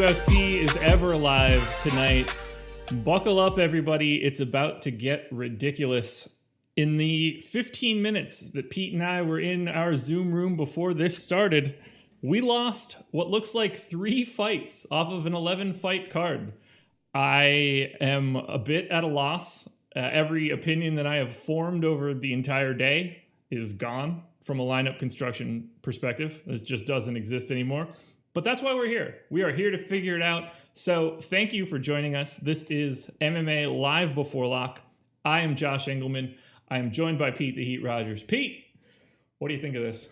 UFC is ever live tonight. Buckle up, everybody. It's about to get ridiculous. In the 15 minutes that Pete and I were in our Zoom room before this started, we lost what looks like 3 fights off of an 11-fight card. I am a bit at a loss. Every opinion that I have formed over the entire day is gone from a lineup construction perspective. It just doesn't exist anymore. But that's why we're here. We are here to figure it out. So thank you for joining us. This is MMA Live Before Lock. I am Josh Engleman. I am joined by Pete the Heat Rogers. Pete, what do you think of this?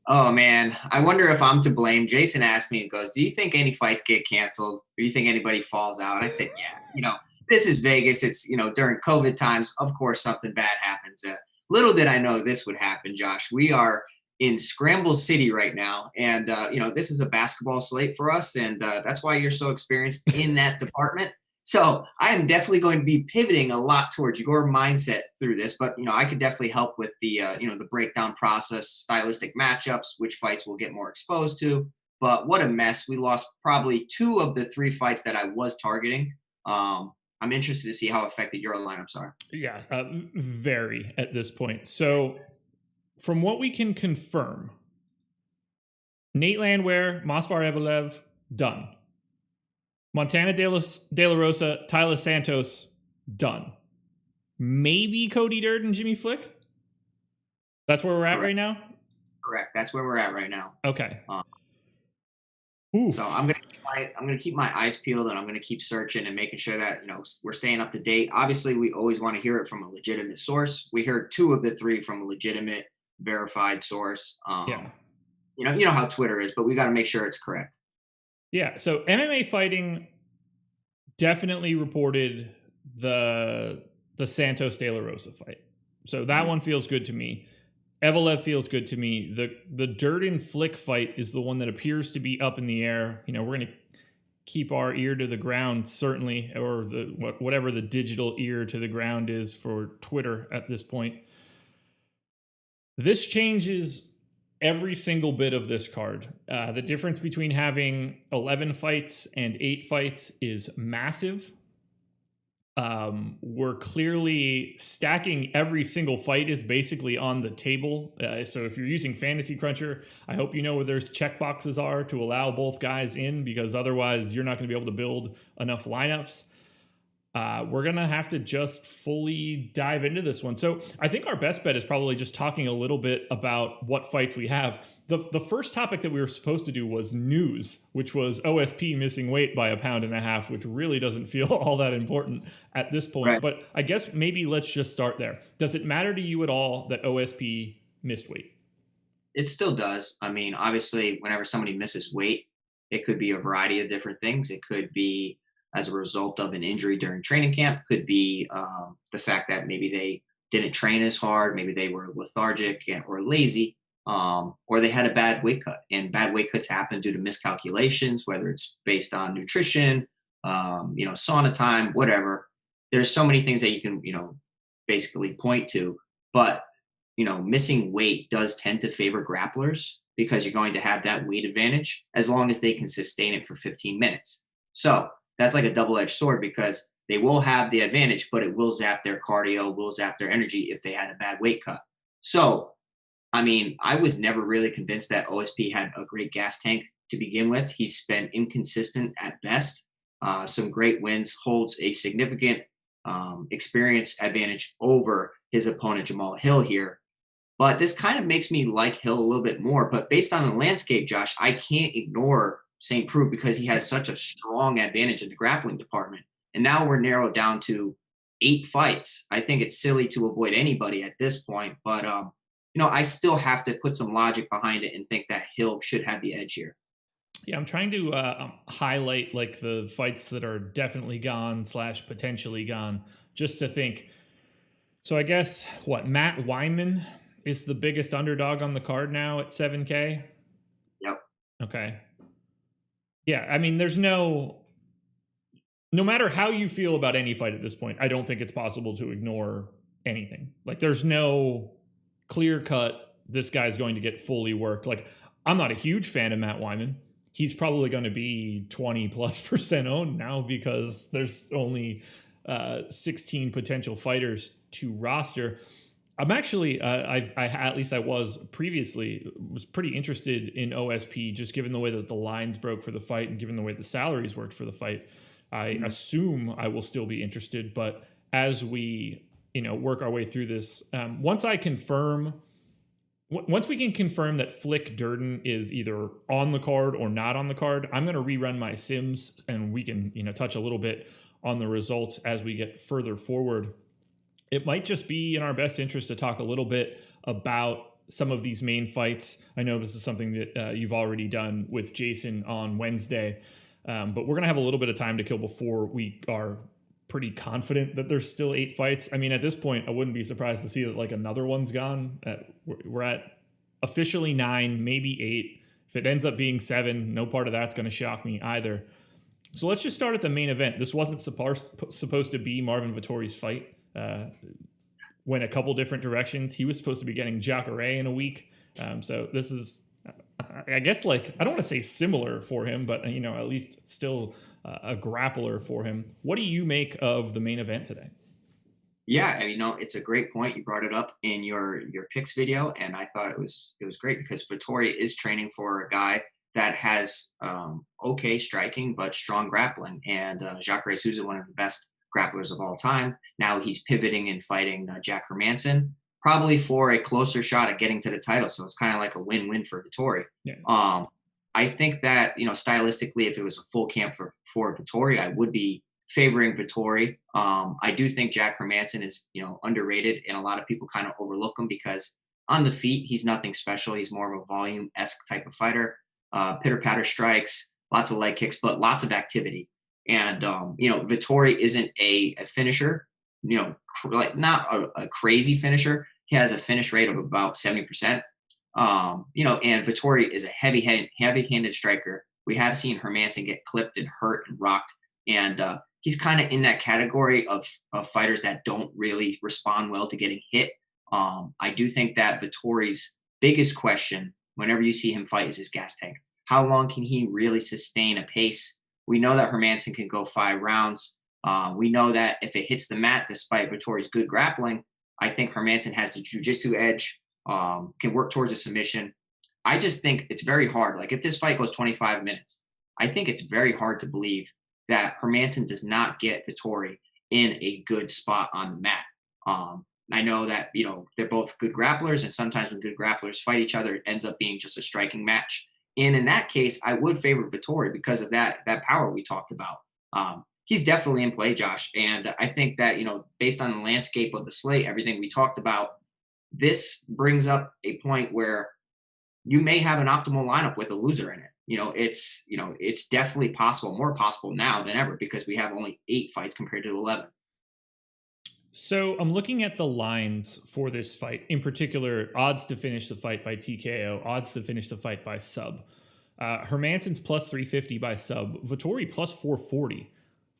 Oh, man. I wonder if I'm to blame. Jason asked me and goes, do you think any fights get canceled? Or do you think anybody falls out? I said, yeah. This is Vegas. It's, during COVID times, of course, something bad happens. Little did I know this would happen, Josh. We are in Scramble City right now. And, this is a basketball slate for us. And that's why you're so experienced in that department. So I am definitely going to be pivoting a lot towards your mindset through this, but I could definitely help with the the breakdown process, stylistic matchups, which fights we'll get more exposed to. But what a mess! We lost probably 2 of the 3 fights that I was targeting. I'm interested to see how affected your lineups are. Yeah, very at this point. So from what we can confirm, Nate Landwehr, Movsar Evelev, done. Montana De La Rosa, Tyler Santos, done. Maybe Cody Durden, Jimmy Flick? That's where we're at right now? Correct. That's where we're at right now. Okay. So I'm gonna keep my eyes peeled, and I'm gonna keep searching and making sure that we're staying up to date. Obviously, we always want to hear it from a legitimate source. We heard 2 of the 3 from a legitimate, verified source. You know how Twitter is, but we got to make sure it's correct. Yeah, so MMA Fighting definitely reported the Santos De La Rosa fight. So that one feels good to me. Evelev feels good to me. The Durden Flick fight is the one that appears to be up in the air. We're going to keep our ear to the ground, certainly, or whatever the digital ear to the ground is for Twitter at this point. This changes every single bit of this card. The difference between having 11 fights and 8 fights is massive. We're clearly stacking every single fight is basically on the table. So if you're using Fantasy Cruncher, I hope you know where there's check boxes are to allow both guys in, because otherwise you're not going to be able to build enough lineups. We're going to have to just fully dive into this one. So I think our best bet is probably just talking a little bit about what fights we have. The first topic that we were supposed to do was news, which was OSP missing weight by 1.5 pounds, which really doesn't feel all that important at this point. Right. But I guess maybe let's just start there. Does it matter to you at all that OSP missed weight? It still does. I mean, obviously, whenever somebody misses weight, it could be a variety of different things. It could be as a result of an injury during training camp, could be the fact that maybe they didn't train as hard, maybe they were lethargic or lazy, or they had a bad weight cut. And bad weight cuts happen due to miscalculations, whether it's based on nutrition, sauna time, whatever. There's so many things that you can, basically point to. But, missing weight does tend to favor grapplers because you're going to have that weight advantage as long as they can sustain it for 15 minutes. So that's like a double-edged sword, because they will have the advantage, but it will zap their cardio, will zap their energy if they had a bad weight cut. So, I mean, I was never really convinced that OSP had a great gas tank to begin with. He's been inconsistent at best. Some great wins, holds a significant experience advantage over his opponent, Jamal Hill here. But this kind of makes me like Hill a little bit more. But based on the landscape, Josh, I can't ignore St. Preux because he has such a strong advantage in the grappling department. And now we're narrowed down to 8 fights. I think it's silly to avoid anybody at this point, but I still have to put some logic behind it and think that Hill should have the edge here. Yeah, I'm trying to highlight like the fights that are definitely gone / potentially gone, just to think. So I guess Matt Wyman is the biggest underdog on the card now at 7K. Yep. Okay. Yeah, I mean, there's no matter how you feel about any fight at this point, I don't think it's possible to ignore anything. Like, there's no clear cut, this guy's going to get fully worked. Like, I'm not a huge fan of Matt Wyman. he's probably going to be 20+% owned now because there's only 16 potential fighters to roster. I'm actually, at least I was previously, was pretty interested in OSP, just given the way that the lines broke for the fight and given the way the salaries worked for the fight. I assume I will still be interested, but as we, work our way through this, once we can confirm that Flick Durden is either on the card or not on the card, I'm going to rerun my sims and we can, touch a little bit on the results as we get further forward. It might just be in our best interest to talk a little bit about some of these main fights. I know this is something that you've already done with Jason on Wednesday, but we're going to have a little bit of time to kill before we are pretty confident that there's still 8 fights. I mean, at this point, I wouldn't be surprised to see that like another one's gone. We're at officially 9, maybe 8. If it ends up being 7, no part of that's going to shock me either. So let's just start at the main event. This wasn't supposed to be Marvin Vettori's fight. Went a couple different directions. He was supposed to be getting Jacare in a week. So this is, I guess, like, I don't want to say similar for him, but, at least still a grappler for him. What do you make of the main event today? Yeah, it's a great point. You brought it up in your picks video, and I thought it was great because Vettori is training for a guy that has okay striking but strong grappling, and Jacare Souza, one of the best grapplers of all time. Now he's pivoting and fighting Jack Hermansson, probably for a closer shot at getting to the title. So it's kind of like a win-win for Vettori. Yeah. I think that, stylistically, if it was a full camp for Vettori, I would be favoring Vettori. I do think Jack Hermansson is, underrated, and a lot of people kind of overlook him because on the feet, he's nothing special. He's more of a volume-esque type of fighter. Pitter-patter strikes, lots of leg kicks, but lots of activity. And, Vettori isn't a finisher, like not a crazy finisher. He has a finish rate of about 70%. And Vettori is a heavy-handed striker. We have seen Hermansson get clipped and hurt and rocked. And he's kind of in that category of fighters that don't really respond well to getting hit. I do think that Vettori's biggest question whenever you see him fight is his gas tank. How long can he really sustain a pace? We know that Hermansson can go 5 rounds. We know that if it hits the mat, despite Vettori's good grappling, I think Hermansson has the jiu-jitsu edge, can work towards a submission. I just think it's very hard. Like if this fight goes 25 minutes, I think it's very hard to believe that Hermansson does not get Vettori in a good spot on the mat. I know that, they're both good grapplers, and sometimes when good grapplers fight each other, it ends up being just a striking match. And in that case, I would favor Vettori because of that power we talked about. He's definitely in play, Josh. And I think that, based on the landscape of the slate, everything we talked about, this brings up a point where you may have an optimal lineup with a loser in it. It's definitely possible, more possible now than ever, because we have only 8 fights compared to 11. So I'm looking at the lines for this fight, in particular, odds to finish the fight by TKO, odds to finish the fight by sub. Hermansson's plus 350 by sub, Vettori plus 440.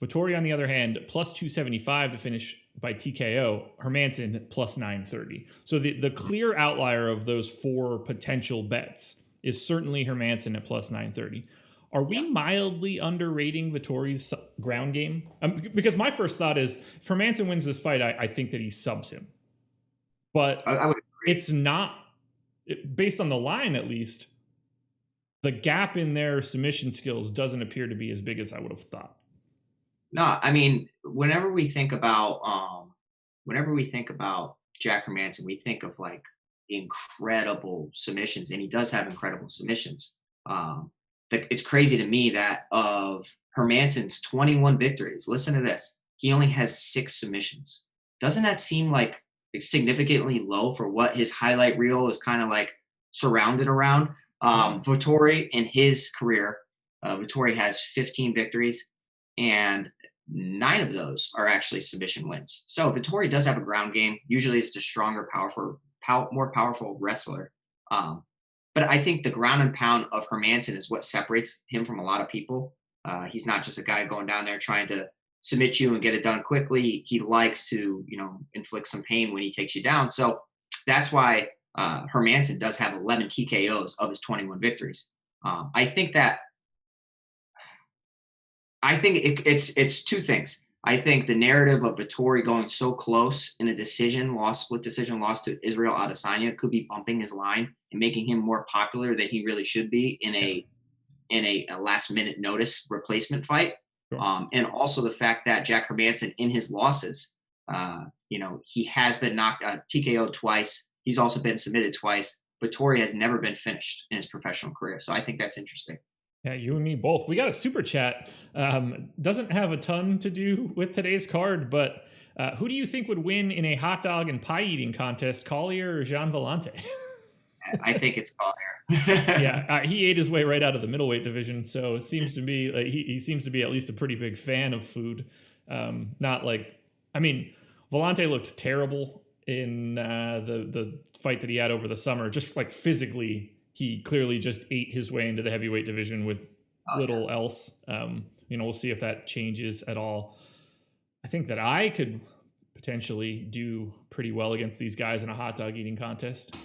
Vettori, on the other hand, plus 275 to finish by TKO, Hermansson plus 930. So the clear outlier of those 4 potential bets is certainly Hermansson at plus 930. Are we mildly underrating Vettori's ground game? Because my first thought is, if Hermansson wins this fight, I think that he subs him. But I would agree. It's not, based on the line at least, the gap in their submission skills doesn't appear to be as big as I would have thought. No, whenever we think about Jack Hermansson, we think of like incredible submissions, and he does have incredible submissions. It's crazy to me that of Hermansson's 21 victories, listen to this, he only has 6 submissions. Doesn't that seem like significantly low for what his highlight reel is kind of like surrounded around? Vettori in his career, Vettori has 15 victories, and 9 of those are actually submission wins. So Vettori does have a ground game. Usually it's a stronger, more powerful wrestler. But I think the ground and pound of Hermansson is what separates him from a lot of people. He's not just a guy going down there trying to submit you and get it done quickly. He likes to, inflict some pain when he takes you down. So that's why Hermansson does have 11 TKOs of his 21 victories. I think that I think it's two things. I think the narrative of Vettori going so close in a split decision loss to Israel Adesanya could be bumping his line and making him more popular than he really should be in a last minute notice replacement fight. Sure. And also the fact that Jack Hermansson in his losses, he has been knocked TKO twice. He's also been submitted twice. Vettori has never been finished in his professional career. So I think that's interesting. Yeah, you and me both. We got a super chat. Doesn't have a ton to do with today's card, but who do you think would win in a hot dog and pie eating contest, Collier or Jean Vellante? I think it's Collier. Yeah, he ate his way right out of the middleweight division, so it seems to be like he seems to be at least a pretty big fan of food. Not like, I mean, Vellante looked terrible in the fight that he had over the summer. Just like physically, he clearly just ate his way into the heavyweight division with little else. We'll see if that changes at all. I think that I could potentially do pretty well against these guys in a hot dog eating contest.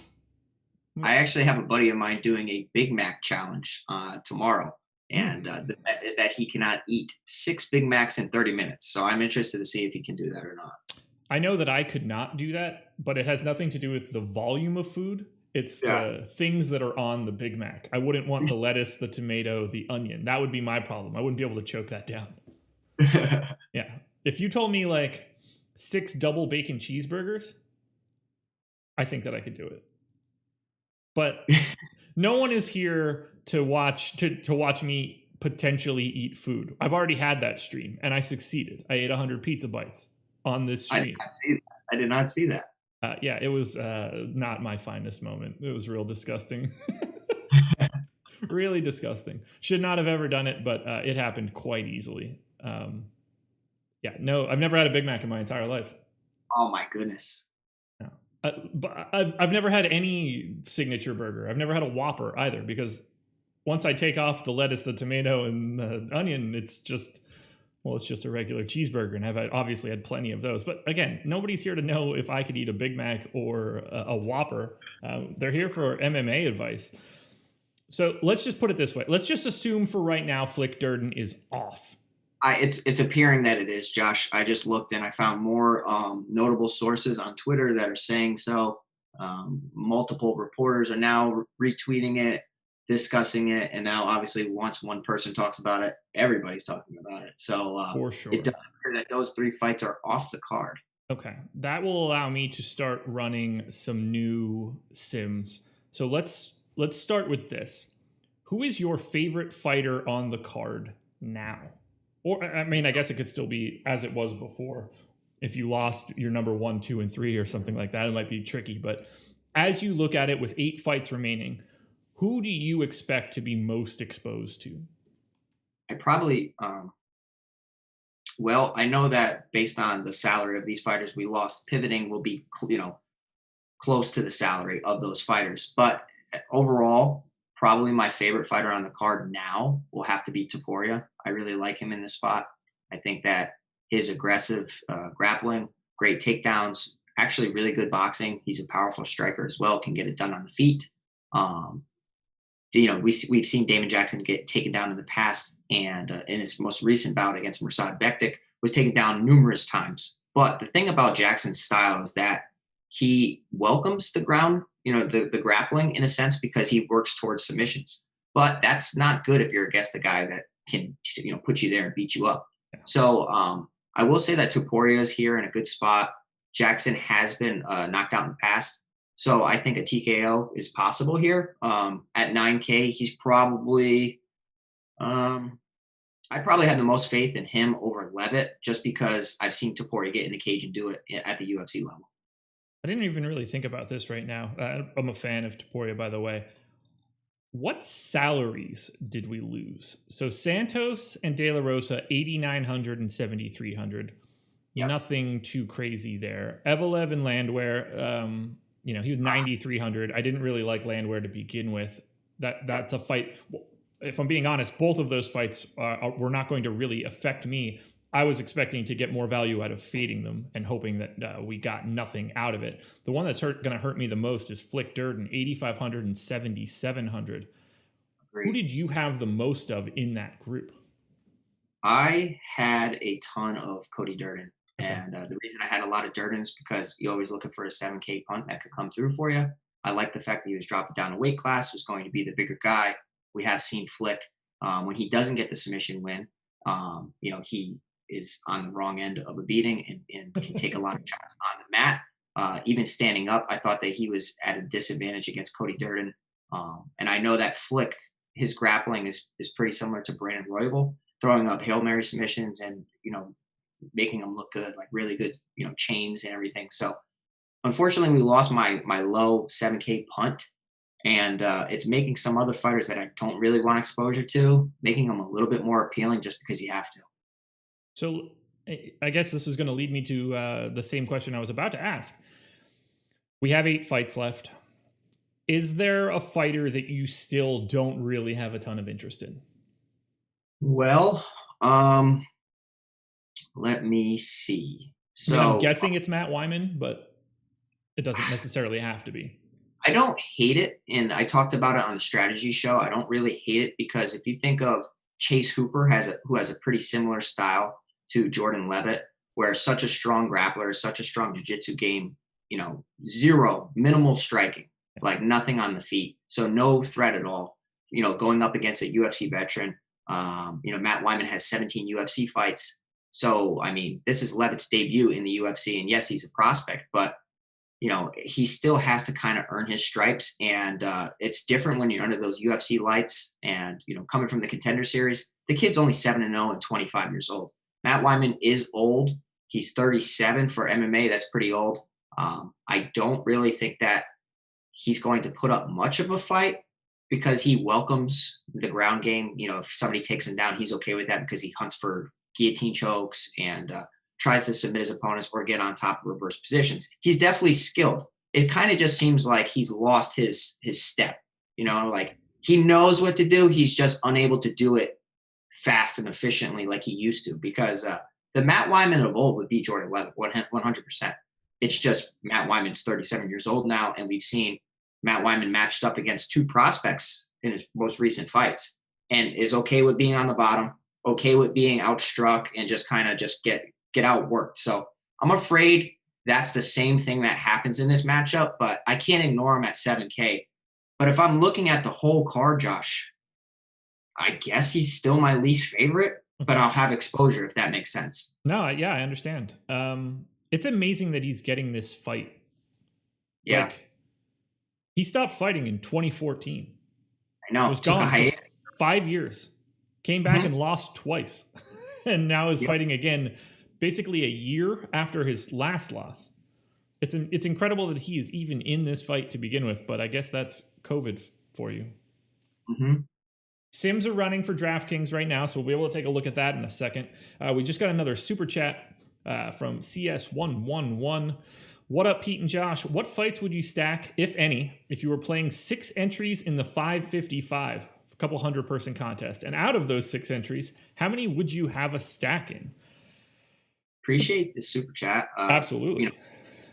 I actually have a buddy of mine doing a Big Mac challenge tomorrow. And the bet is that he cannot eat 6 Big Macs in 30 minutes. So I'm interested to see if he can do that or not. I know that I could not do that, but it has nothing to do with the volume of food. It's the things that are on the Big Mac. I wouldn't want the lettuce, the tomato, the onion. That would be my problem. I wouldn't be able to choke that down. Yeah. If you told me like 6 double bacon cheeseburgers, I think that I could do it. But no one is here to watch me potentially eat food. I've already had that stream and I succeeded. I ate 100 pizza bites on this stream. I did not see that. Yeah, it was not my finest moment. It was real disgusting. Really disgusting. Should not have ever done it, but it happened quite easily. No, I've never had a Big Mac in my entire life. Oh my goodness. But I've never had any signature burger. I've never had a Whopper either, because once I take off the lettuce, the tomato, and the onion, it's just a regular cheeseburger. And I've obviously had plenty of those. But again, nobody's here to know if I could eat a Big Mac or a Whopper. They're here for MMA advice. So let's just put it this way. Let's just assume for right now Flick Durden is off. It's appearing that it is, Josh. I just looked and I found more notable sources on Twitter that are saying so. Multiple reporters are now retweeting it, discussing it, and now obviously once one person talks about it, everybody's talking about it. So for sure, it does appear that those 3 fights are off the card. Okay, that will allow me to start running some new sims. So let's start with this. Who is your favorite fighter on the card now? Or, I mean, I guess it could still be as it was before. If you lost your number 1, 2, and 3 or something like that, it might be tricky. But as you look at it with 8 fights remaining, who do you expect to be most exposed to? I probably, I know that based on the salary of these fighters we lost, pivoting will be, close to the salary of those fighters. But overall, probably my favorite fighter on the card now will have to be Topuria. I really like him in this spot. I think that his aggressive grappling, great takedowns, actually really good boxing. He's a powerful striker as well, can get it done on the feet. We've seen Damon Jackson get taken down in the past, and in his most recent bout against Mirsad Bektic was taken down numerous times. But the thing about Jackson's style is that he welcomes the ground, the grappling in a sense, because he works towards submissions. But that's not good if you're against a guy that can, put you there and beat you up. So I will say that Topuria is here in a good spot. Jackson has been knocked out in the past. So I think a TKO is possible here. At 9K, he's probably, I probably have the most faith in him over Levitt, just because I've seen Topuria get in the cage and do it at the UFC level. I didn't even really think about this right now. I'm a fan of Topuria, by the way. What salaries did we lose? So Santos and De La Rosa, 8,900 and 7,300. Yep. Nothing too crazy there. Evelev and Landwehr, he was 9,300. I didn't really like Landwehr to begin with. That's a fight. If I'm being honest, both of those fights were not going to really affect me. I was expecting to get more value out of fading them and hoping that we got nothing out of it. The one that's going to hurt me the most is Flick Durden, 8,500 and 7,700. Who did you have the most of in that group? I had a ton of Cody Durden. Okay. And the reason I had a lot of Durden is because you're always looking for a 7K punt that could come through for you. I like the fact that he was dropping down a weight class, was going to be the bigger guy. We have seen Flick when he doesn't get the submission win. He is on the wrong end of a beating and can take a lot of shots on the mat. Even standing up, I thought that he was at a disadvantage against Cody Durden. And I know that Flick, his grappling is pretty similar to Brandon Royval, throwing up Hail Mary submissions and, making them look good, like really good, chains and everything. So unfortunately, we lost my low 7K punt, and it's making some other fighters that I don't really want exposure to, making them a little bit more appealing just because you have to. So I guess this is going to lead me to the same question I was about to ask. We have 8 fights left. Is there a fighter that you still don't really have a ton of interest in? Well, let me see. I mean, I'm So guessing it's Matt Wyman, but it doesn't necessarily have to be. I don't hate it, and I talked about it on the strategy show. I don't really hate it because if you think of Chase Hooper who has a pretty similar style to Jordan Levitt, where such a strong grappler, such a strong jiu-jitsu game, zero minimal striking, like nothing on the feet, so no threat at all. Going up against a UFC veteran. Matt Wyman has 17 UFC fights, so I mean, this is Levitt's debut in the UFC, and yes, he's a prospect, but he still has to kind of earn his stripes. And it's different when you're under those UFC lights and, coming from the Contender Series. The kid's only 7-0 and 25 years old. Matt Wyman is old. He's 37 for MMA. That's pretty old. I don't really think that he's going to put up much of a fight because he welcomes the ground game. If somebody takes him down, he's okay with that because he hunts for guillotine chokes and tries to submit his opponents or get on top of reverse positions. He's definitely skilled. It kind of just seems like he's lost his step. Like he knows what to do. He's just unable to do it fast and efficiently like he used to, because the Matt Wyman of old would be Jordan Levitt 100%. It's just Matt Wyman's 37 years old now, and we've seen Matt Wyman matched up against 2 prospects in his most recent fights and is okay with being on the bottom, okay with being outstruck, and just kind of just get outworked. So I'm afraid that's the same thing that happens in this matchup, but I can't ignore him at 7K. But if I'm looking at the whole card, Josh, I guess he's still my least favorite, but I'll have exposure if that makes sense. No, yeah, I understand. It's amazing that he's getting this fight. Yeah. Like, he stopped fighting in 2014. I know. Was gone for 5 years. Came back and lost twice. And now is fighting again basically a year after his last loss. It's incredible that he is even in this fight to begin with, but I guess that's COVID for you. Sims are running for DraftKings right now, so we'll be able to take a look at that in a second. We just got another super chat from CS111. What up, Pete and Josh? What fights would you stack, if any, if you were playing 6 entries in the 555, a couple 100-person contest? And out of those 6 entries, how many would you have a stack in? Appreciate the super chat. Absolutely.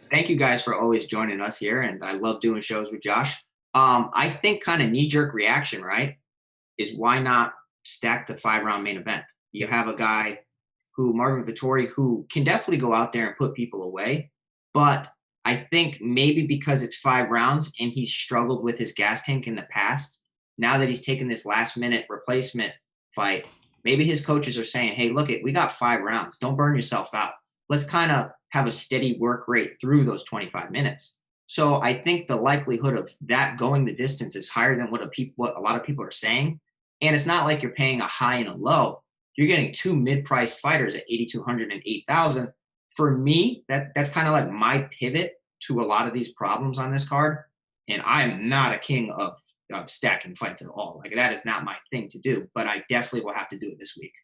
Thank you guys for always joining us here, and I love doing shows with Josh. I think kind of knee-jerk reaction, right, is why not stack the 5-round main event? You have a guy Marvin Vettori, who can definitely go out there and put people away, but I think maybe because it's 5 rounds and he's struggled with his gas tank in the past, now that he's taken this last-minute replacement fight, maybe his coaches are saying, hey, look, we got 5 rounds. Don't burn yourself out. Let's kind of have a steady work rate through those 25 minutes. So I think the likelihood of that going the distance is higher than what a lot of people are saying. And it's not like you're paying a high and a low. You're getting 2 mid-priced fighters at 8,200 and 8,000. For me, that's kind of like my pivot to a lot of these problems on this card. And I am not a king of stacking fights at all. Like, that is not my thing to do, but I definitely will have to do it this week.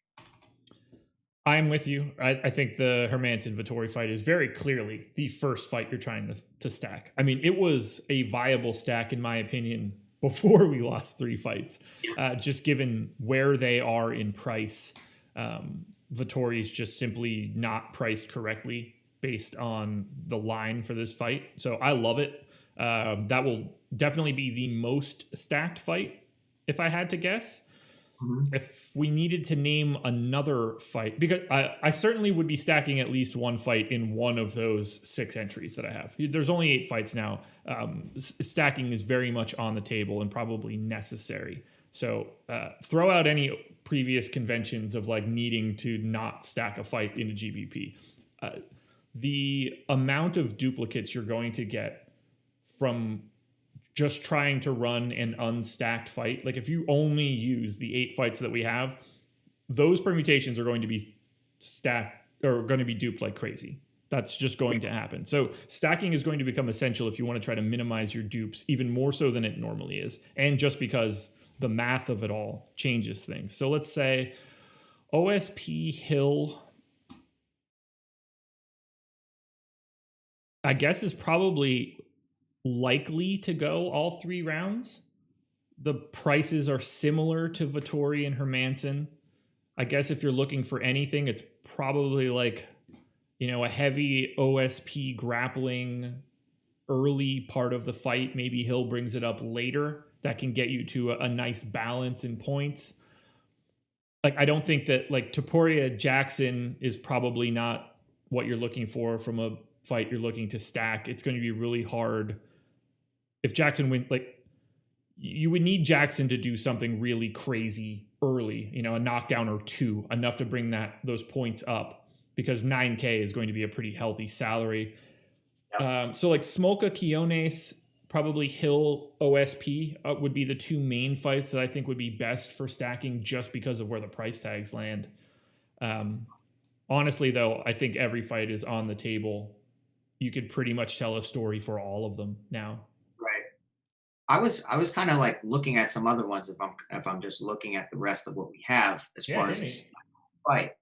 I'm with you. I think the Hermansson Vettori fight is very clearly the first fight you're trying to stack. I mean, it was a viable stack, in my opinion, before we lost 3 fights. Just given where they are in price, Vettori's just simply not priced correctly based on the line for this fight. So I love it. That will definitely be the most stacked fight, if I had to guess. If we needed to name another fight, because I certainly would be stacking at least one fight in one of those 6 entries that I have. There's only 8 fights now. Stacking is very much on the table and probably necessary. So throw out any previous conventions of like needing to not stack a fight into GBP. The amount of duplicates you're going to get from just trying to run an unstacked fight. Like if you only use the 8 fights that we have, those permutations are going to be stacked or going to be duped like crazy. That's just going to happen. So stacking is going to become essential if you want to try to minimize your dupes even more so than it normally is. And just because the math of it all changes things. So let's say OSP Hill, I guess, is probably likely to go all 3 rounds. The prices are similar to Vettori and Hermansson. I guess if you're looking for anything, it's probably like, a heavy OSP grappling early part of the fight. Maybe Hill brings it up later. That can get you to a nice balance in points. Like, I don't think that like Topuria Jackson is probably not what you're looking for from a fight you're looking to stack. It's going to be really hard. If Jackson wins, like, you would need Jackson to do something really crazy early, a knockdown or 2, enough to bring those points up, because 9K is going to be a pretty healthy salary. Yep. So like Smolka Quiones, probably Hill OSP would be the 2 main fights that I think would be best for stacking, just because of where the price tags land. Honestly, though, I think every fight is on the table. You could pretty much tell a story for all of them now. Right. I was kind of like looking at some other ones if I'm just looking at the rest of what we have as far as a fight.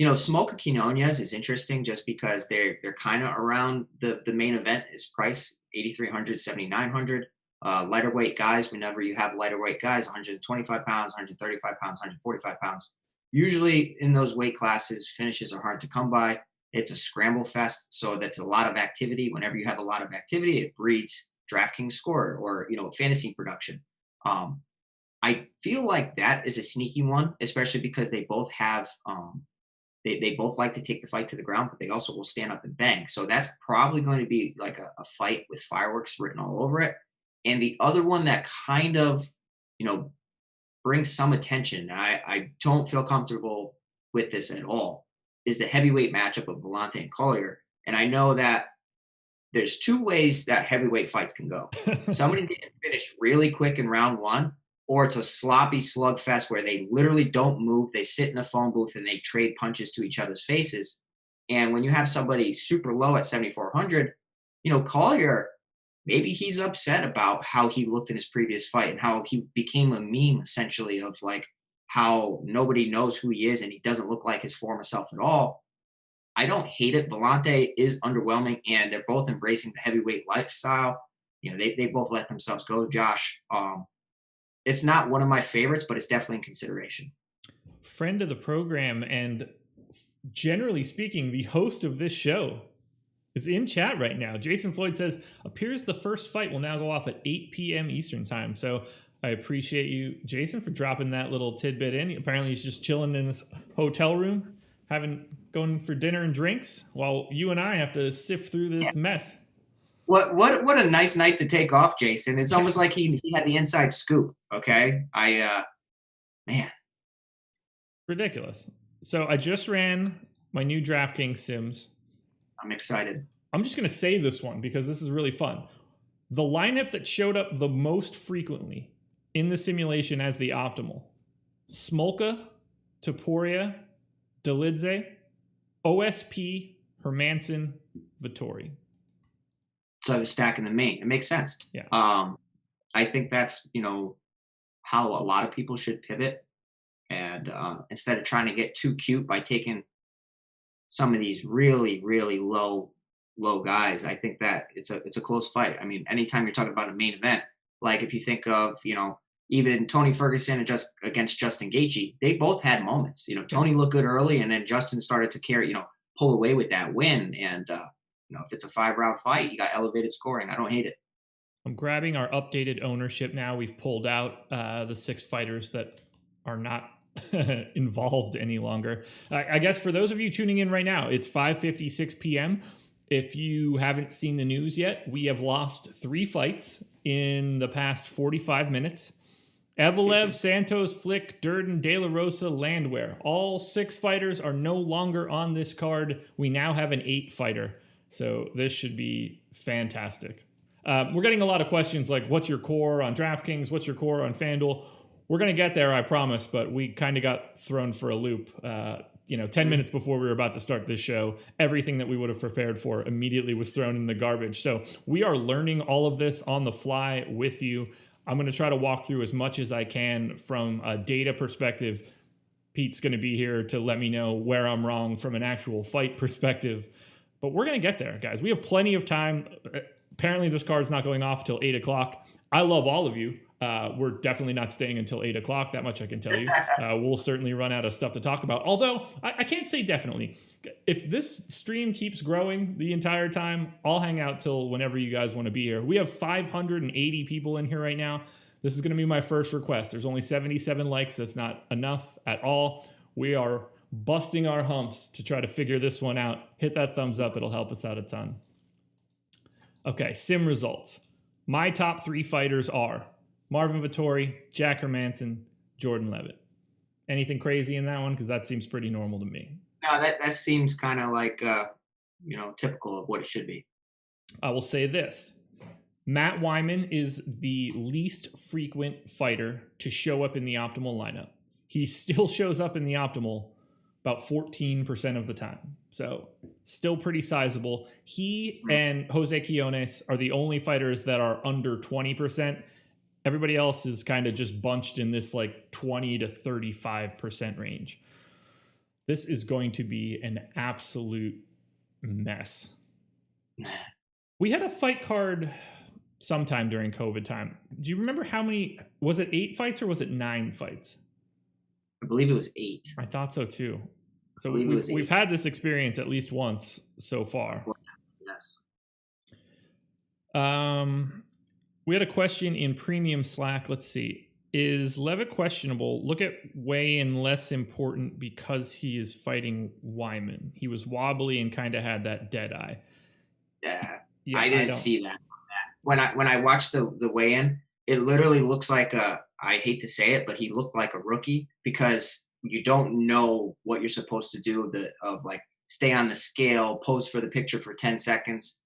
Smolka Quinones is interesting just because they're kind of around the main event is price 8,300, 7,900. Lighter weight guys, whenever you have lighter weight guys, 125 pounds, 135 pounds, 145 pounds. Usually in those weight classes, finishes are hard to come by. It's a scramble fest, so that's a lot of activity. Whenever you have a lot of activity, it breeds DraftKings score or fantasy production. I feel like that is a sneaky one, especially because they both have they both like to take the fight to the ground, but they also will stand up and bang. So that's probably going to be like a fight with fireworks written all over it. And the other one that kind of brings some attention, I don't feel comfortable with this at all, is the heavyweight matchup of Villante and Collier. And I know that there's 2 ways that heavyweight fights can go. Somebody getting finished really quick in round 1, or it's a sloppy slugfest where they literally don't move. They sit in a phone booth and they trade punches to each other's faces. And when you have somebody super low at 7,400, Collier, maybe he's upset about how he looked in his previous fight and how he became a meme, essentially, of like how nobody knows who he is and he doesn't look like his former self at all. I don't hate it. Villante is underwhelming, and they're both embracing the heavyweight lifestyle. They both let themselves go, Josh. It's not one of my favorites, but it's definitely in consideration. Friend of the program, and generally speaking, the host of this show, is in chat right now. Jason Floyd says, appears the first fight will now go off at 8 p.m. Eastern time. So I appreciate you, Jason, for dropping that little tidbit in. Apparently he's just chilling in his hotel room, going for dinner and drinks, while you and I have to sift through this mess. What a nice night to take off, Jason. It's almost like he had the inside scoop. Okay. Man. Ridiculous. So I just ran my new DraftKings Sims. I'm excited. I'm just going to say this one because this is really fun. The lineup that showed up the most frequently in the simulation as the optimal: Smolka, Topuria, Dolidze, OSP, Hermansson, Vettori. So they're stacking the main. It makes sense. Yeah. I think that's, how a lot of people should pivot. And instead of trying to get too cute by taking some of these really, really low guys, I think that it's a close fight. I mean, anytime you're talking about a main event, like if you think of, even Tony Ferguson against Justin Gaethje, they both had moments. Tony looked good early, and then Justin started to pull away with that win. And if it's a 5-round fight, you got elevated scoring. I don't hate it. I'm grabbing our updated ownership now. We've pulled out the 6 fighters that are not involved any longer. I guess for those of you tuning in right now, it's 5:56 p.m. If you haven't seen the news yet, we have lost 3 fights in the past 45 minutes. Evelev, Santos, Flick, Durden, De La Rosa, Landwehr. All 6 fighters are no longer on this card. We now have an 8 fighter. So this should be fantastic. We're getting a lot of questions like, what's your core on DraftKings? What's your core on FanDuel? We're going to get there, I promise, but we kind of got thrown for a loop. 10 minutes before we were about to start this show, everything that we would have prepared for immediately was thrown in the garbage. So we are learning all of this on the fly with you. I'm going to try to walk through as much as I can from a data perspective. Pete's going to be here to let me know where I'm wrong from an actual fight perspective. But we're going to get there, guys. We have plenty of time. Apparently, this card's not going off till 8 o'clock. I love all of you. We're definitely not staying until 8 o'clock. That much I can tell you. We'll certainly run out of stuff to talk about. Although, I can't say definitely. If this stream keeps growing the entire time, I'll hang out till whenever you guys want to be here. We have 580 people in here right now. This is going to be my first request. There's only 77 likes. That's not enough at all. We are busting our humps to try to figure this one out. Hit that thumbs up. It'll help us out a ton. Okay, sim results. My top 3 fighters are Marvin Vettori, Jack Hermansson, Jordan Levitt. Anything crazy in that one? Because that seems pretty normal to me. No, that seems kind of like, typical of what it should be. I will say this. Matt Wyman is the least frequent fighter to show up in the optimal lineup. He still shows up in the optimal about 14% of the time. So still pretty sizable. He and Jose Quiones are the only fighters that are under 20%. Everybody else is kind of just bunched in this like 20 to 35% range. This is going to be an absolute mess. We had a fight card sometime during COVID time. Do you remember how many? Was it 8 fights or was it 9 fights? I believe it was 8. I thought so too. So we've had this experience at least once so far. Yes. We had a question in premium Slack. Let's see. Is Levitt questionable? Look at weigh-in less important because he is fighting Wyman. He was wobbly and kind of had that dead eye. Yeah, I didn't see that. When I watched the weigh-in, it literally looks like I hate to say it, but he looked like a rookie because you don't know what you're supposed to do of like stay on the scale, pose for the picture for 10 seconds.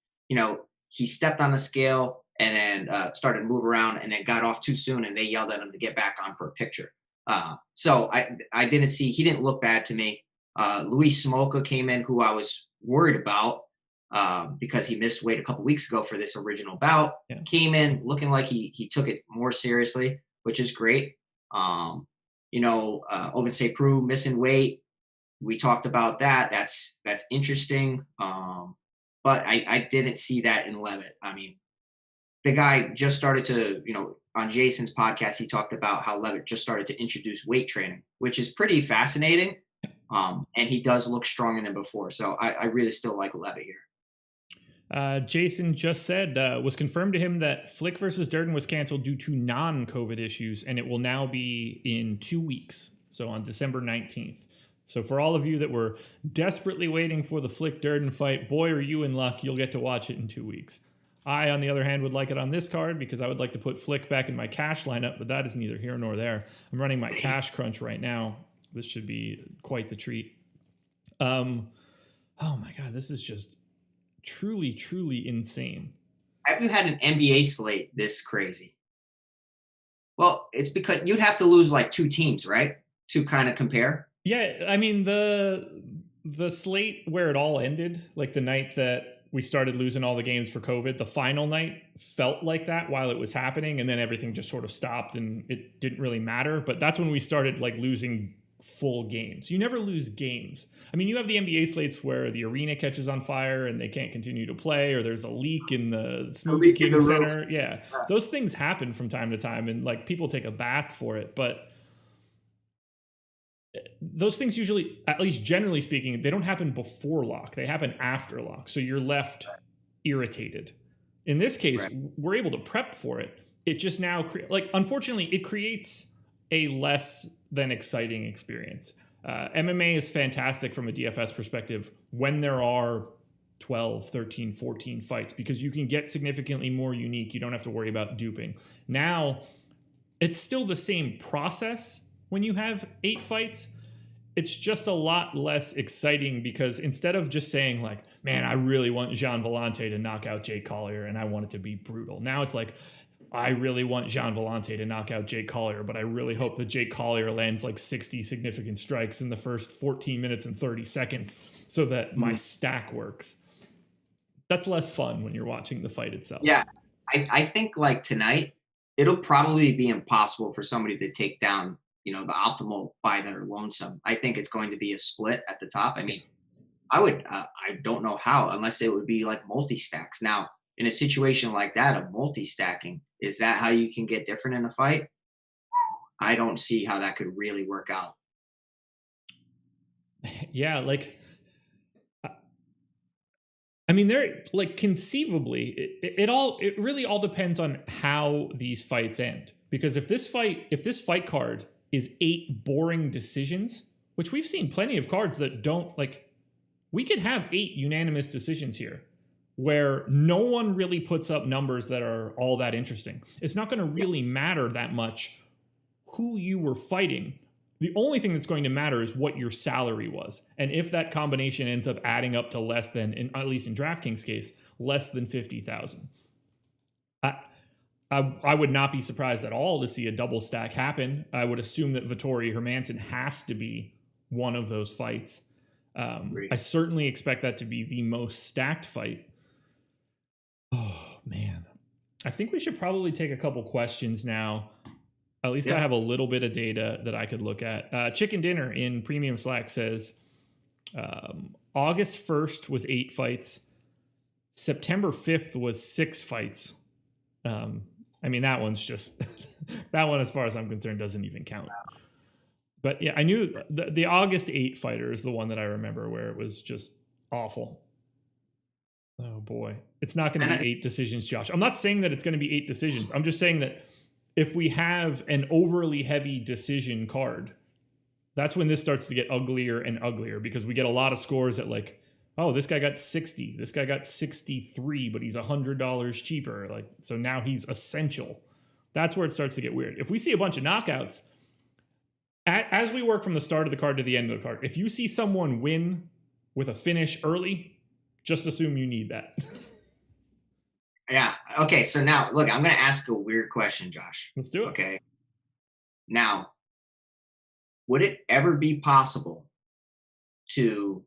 He stepped on the scale and then started to move around and then got off too soon and they yelled at him to get back on for a picture. So I didn't see, he didn't look bad to me. Luis Smolka came in, who I was worried about because he missed weight a couple weeks ago for this original bout. Yeah. Came in looking like he took it more seriously, which is great. Ovince Prue missing weight. We talked about that. That's interesting. But I didn't see that in Levitt. I mean, the guy just started to, on Jason's podcast, he talked about how Levitt just started to introduce weight training, which is pretty fascinating. And he does look stronger than before. So I really still like Levitt here. Jason just said, was confirmed to him that Flick versus Durden was canceled due to non-COVID issues, and it will now be in 2 weeks. So on December 19th. So for all of you that were desperately waiting for the Flick Durden fight, boy, are you in luck. You'll get to watch it in 2 weeks. I, on the other hand, would like it on this card because I would like to put Flick back in my cash lineup, but that is neither here nor there. I'm running my cash crunch right now. This should be quite the treat. Oh my God, this is just truly, truly insane. Have you had an NBA slate this crazy? Well, it's because you'd have to lose like 2 teams, right? To kind of compare. Yeah, I mean, the slate where it all ended, like the night that we started losing all the games for COVID, the final night felt like that while it was happening, and then everything just sort of stopped and it didn't really matter. But that's when we started like losing full games. You never lose games. I mean, you have the NBA slates where the arena catches on fire and they can't continue to play, or there's a leak in the Smoothie King Center. Yeah, those things happen from time to time, and like people take a bath for it. But those things usually, at least generally speaking, they don't happen before lock. They happen after lock. So you're left irritated. In this case, Right. we're able to prep for it. It just now, unfortunately, it creates a less than exciting experience. MMA is fantastic from a DFS perspective when there are 12, 13, 14 fights because you can get significantly more unique. You don't have to worry about duping. Now, it's still the same process when you have 8 fights. It's just a lot less exciting because instead of just saying like, man, I really want Jean Vellante to knock out Jake Collier and I want it to be brutal. Now it's like, I really want Jean Vellante to knock out Jake Collier, but I really hope that Jake Collier lands like 60 significant strikes in the first 14 minutes and 30 seconds so that my stack works. That's less fun when you're watching the fight itself. Yeah. I think like tonight, it'll probably be impossible for somebody to take down, the optimal by their lonesome. I think it's going to be a split at the top. I mean, I don't know how, unless it would be like multi-stacks. Now, in a situation like that of multi-stacking, is that how you can get different in a fight? I don't see how that could really work out. Yeah, I mean, they're like conceivably, it really all depends on how these fights end. Because if this fight card is 8 boring decisions, which we've seen plenty of cards that don't we could have 8 unanimous decisions here where no one really puts up numbers that are all that interesting. It's not going to really matter that much who you were fighting. The only thing that's going to matter is what your salary was. And if that combination ends up adding up to less than, at least in DraftKings case, less than 50,000. I would not be surprised at all to see a double stack happen. I would assume that Vettori Hermansson has to be one of those fights. I certainly expect that to be the most stacked fight. Oh, man. I think we should probably take a couple questions now. At least I have a little bit of data that I could look at. Chicken Dinner in Premium Slack says August 1st was 8 fights. September 5th was 6 fights. I mean, that one's just... that one, as far as I'm concerned, doesn't even count. But yeah, I knew the August 8 fighter is the one that I remember where it was just awful. Oh, boy. It's not going to be 8 decisions, Josh. I'm not saying that it's going to be 8 decisions. I'm just saying that if we have an overly heavy decision card, that's when this starts to get uglier and uglier because we get a lot of scores that oh, this guy got 60, this guy got 63, but he's $100 cheaper. So now he's essential. That's where it starts to get weird. If we see a bunch of knockouts, as we work from the start of the card to the end of the card, if you see someone win with a finish early, just assume you need that. Yeah. Okay. So now, look, I'm going to ask a weird question, Josh. Let's do it. Okay. Now, would it ever be possible to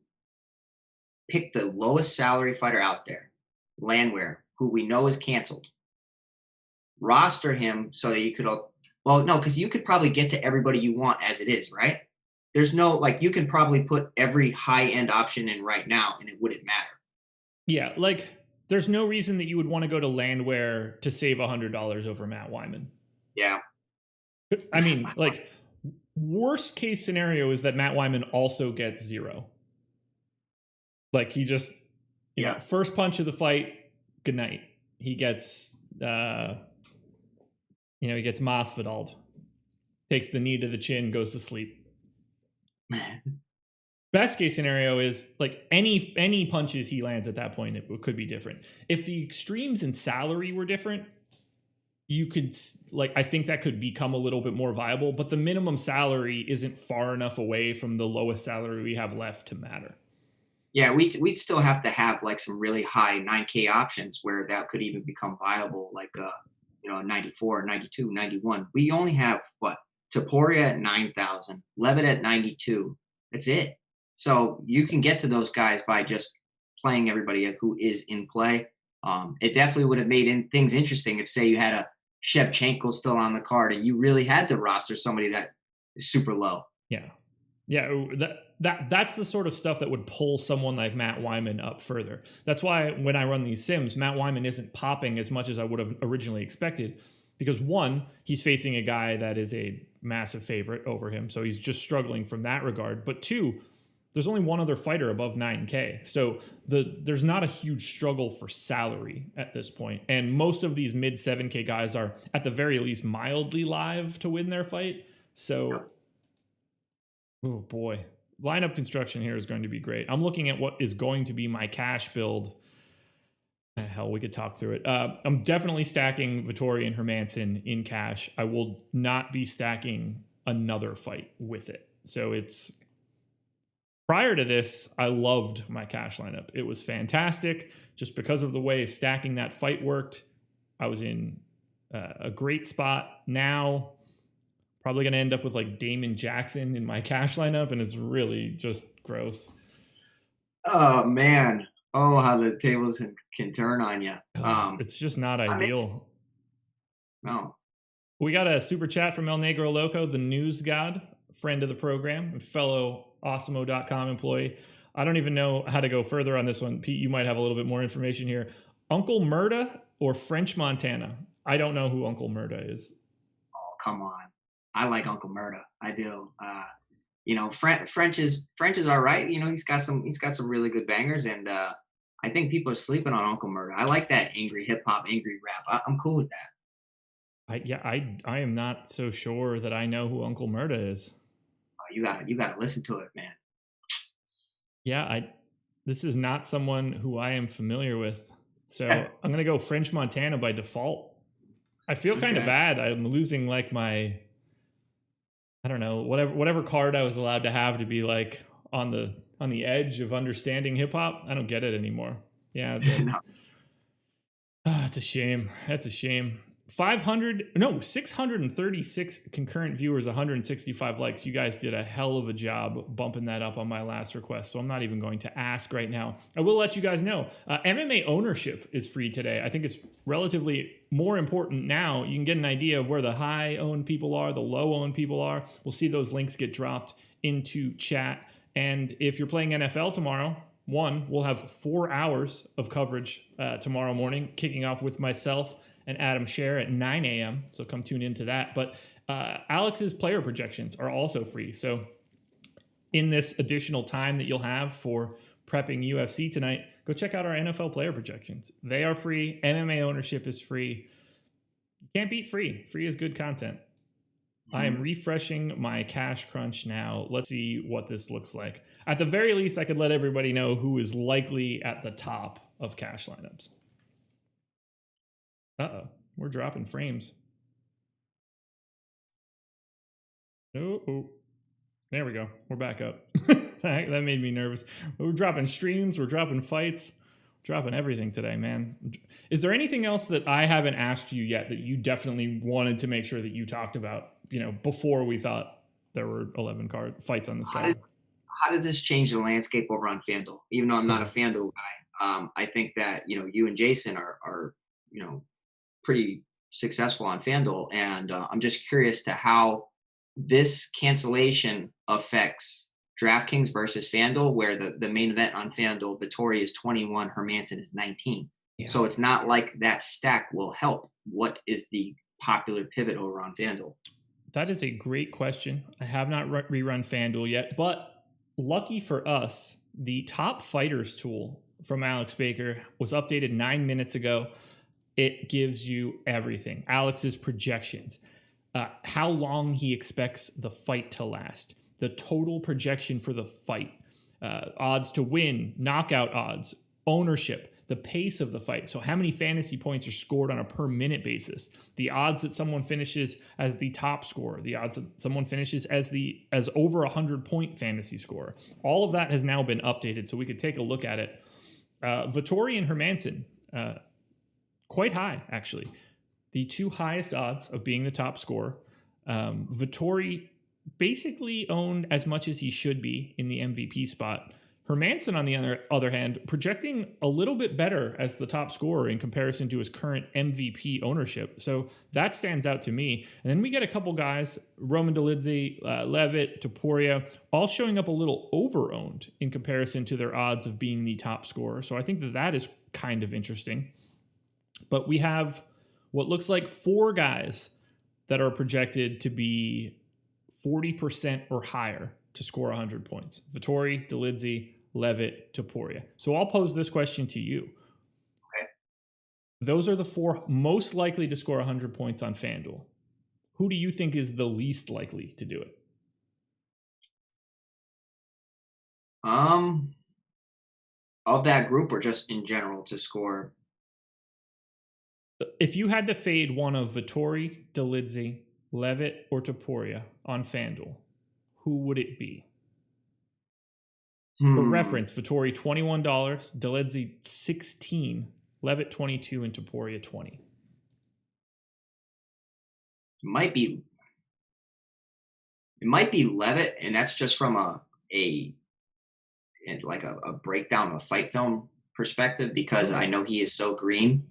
pick the lowest salary fighter out there, Landwehr, who we know is canceled, roster him so that you could, well, no, because you could probably get to everybody you want as it is, right? There's no, you can probably put every high-end option in right now and it wouldn't matter. Yeah, there's no reason that you would want to go to Landwehr to save $100 over Matt Wyman. Yeah. I mean, worst case scenario is that Matt Wyman also gets 0. He just, first punch of the fight, good night. He gets, he gets Masvidal, takes the knee to the chin, goes to sleep. Best case scenario is any punches he lands at that point, it could be different. If the extremes in salary were different, you could I think that could become a little bit more viable, but the minimum salary isn't far enough away from the lowest salary we have left to matter. Yeah, we'd still have to have some really high 9K options where that could even become viable, 94, 92, 91. We only have Topuria at 9,000, Levitt at 92. That's it. So you can get to those guys by just playing everybody who is in play. It definitely would have made things interesting if, say, you had a Shevchenko still on the card and you really had to roster somebody that is super low. Yeah. Yeah, that's the sort of stuff that would pull someone like Matt Wyman up further. That's why when I run these sims, Matt Wyman isn't popping as much as I would have originally expected. Because 1, he's facing a guy that is a massive favorite over him. So he's just struggling from that regard. But 2, there's only one other fighter above 9K. So there's not a huge struggle for salary at this point. And most of these mid 7K guys are at the very least mildly live to win their fight. So, oh boy, lineup construction here is going to be great. I'm looking at what is going to be my cash build. Hell, we could talk through it. I'm definitely stacking Vettori and Hermansson in cash. I will not be stacking another fight with it. So it's... Prior to this, I loved my cash lineup. It was fantastic just because of the way stacking that fight worked. I was in a great spot. Now, probably going to end up with like Damon Jackson in my cash lineup, and it's really just gross. Oh, man. Oh, how the tables can turn on you. It's just not ideal. No. We got a super chat from El Negro Loco, the news god, friend of the program, and fellow Awesemo.com employee. I don't even know how to go further on this one. Pete, you might have a little bit more information here. Uncle Murda or French Montana? I don't know who Uncle Murda is. Oh, come on. I like Uncle Murda. I do. French is all right. He's got some really good bangers, and I think people are sleeping on Uncle Murda. I like that angry hip hop, angry rap. I'm cool with that. I am not so sure that I know who Uncle Murda is. You gotta listen to it, man. Yeah, this is not someone who I am familiar with. So I'm gonna go French Montana by default. I feel kind of bad. I'm losing like my, I don't know, whatever card I was allowed to have to be like on the edge of understanding hip hop. I don't get it anymore. Yeah. No. It's a shame. That's a shame. 636 concurrent viewers, 165 likes. You guys did a hell of a job bumping that up on my last request, so I'm not even going to ask right now. I will let you guys know. MMA ownership is free today. I think it's relatively more important now. You can get an idea of where the high-owned people are, the low-owned people are. We'll see those links get dropped into chat. And if you're playing NFL tomorrow, we'll have 4 hours of coverage tomorrow morning, kicking off with myself and Adam Scher at 9 a.m. So come tune into that. But Alex's player projections are also free. So in this additional time that you'll have for prepping UFC tonight, go check out our NFL player projections. They are free. MMA ownership is free. You can't beat free. Free is good content. I am refreshing my cash crunch now. Let's see what this looks like. At the very least, I could let everybody know who is likely at the top of cash lineups. Uh-oh, we're dropping frames. Oh, there we go. We're back up. That made me nervous. We're dropping streams. We're dropping fights. We're dropping everything today, man. Is there anything else that I haven't asked you yet that you definitely wanted to make sure that you talked about, before we thought there were 11 card fights on this card? How does this change the landscape over on FanDuel? Even though I'm not a FanDuel guy, I think that, you and Jason are pretty successful on FanDuel. And I'm just curious to how this cancellation affects DraftKings versus FanDuel, where the main event on FanDuel, Vettori is 21, Hermansson is 19. Yeah. So it's not like that stack will help. What is the popular pivot over on FanDuel? That is a great question. I have not rerun FanDuel yet, but lucky for us, the top fighters tool from Alex Baker was updated 9 minutes ago. It gives you everything. Alex's projections, how long he expects the fight to last, the total projection for the fight, odds to win, knockout odds, ownership, the pace of the fight. So how many fantasy points are scored on a per minute basis, the odds that someone finishes as the top scorer, the odds that someone finishes as over 100-point fantasy scorer. All of that has now been updated, so we could take a look at it. Vettori and Hermansson, quite high, actually. The two highest odds of being the top scorer. Vettori basically owned as much as he should be in the MVP spot. Hermansson, on the other hand, projecting a little bit better as the top scorer in comparison to his current MVP ownership. So that stands out to me. And then we get a couple guys, Roman Dolidze, Levitt, Topuria, all showing up a little over-owned in comparison to their odds of being the top scorer. So I think that is kind of interesting. But we have what looks like 4 guys that are projected to be 40% or higher to score 100 points? Vettori, Dolidze, Levitt, Topuria. So I'll pose this question to you. Okay. Those are the 4 most likely to score 100 points on FanDuel. Who do you think is the least likely to do it? Of that group or just in general to score? If you had to fade one of Vettori, Dolidze, Levitt, or Topuria on FanDuel, who would it be? For reference, Vettori $21, Dolidze $16, Levitt $22, and Topuria $20. It might be Levitt, and that's just from a breakdown of fight film perspective, because I know he is so green.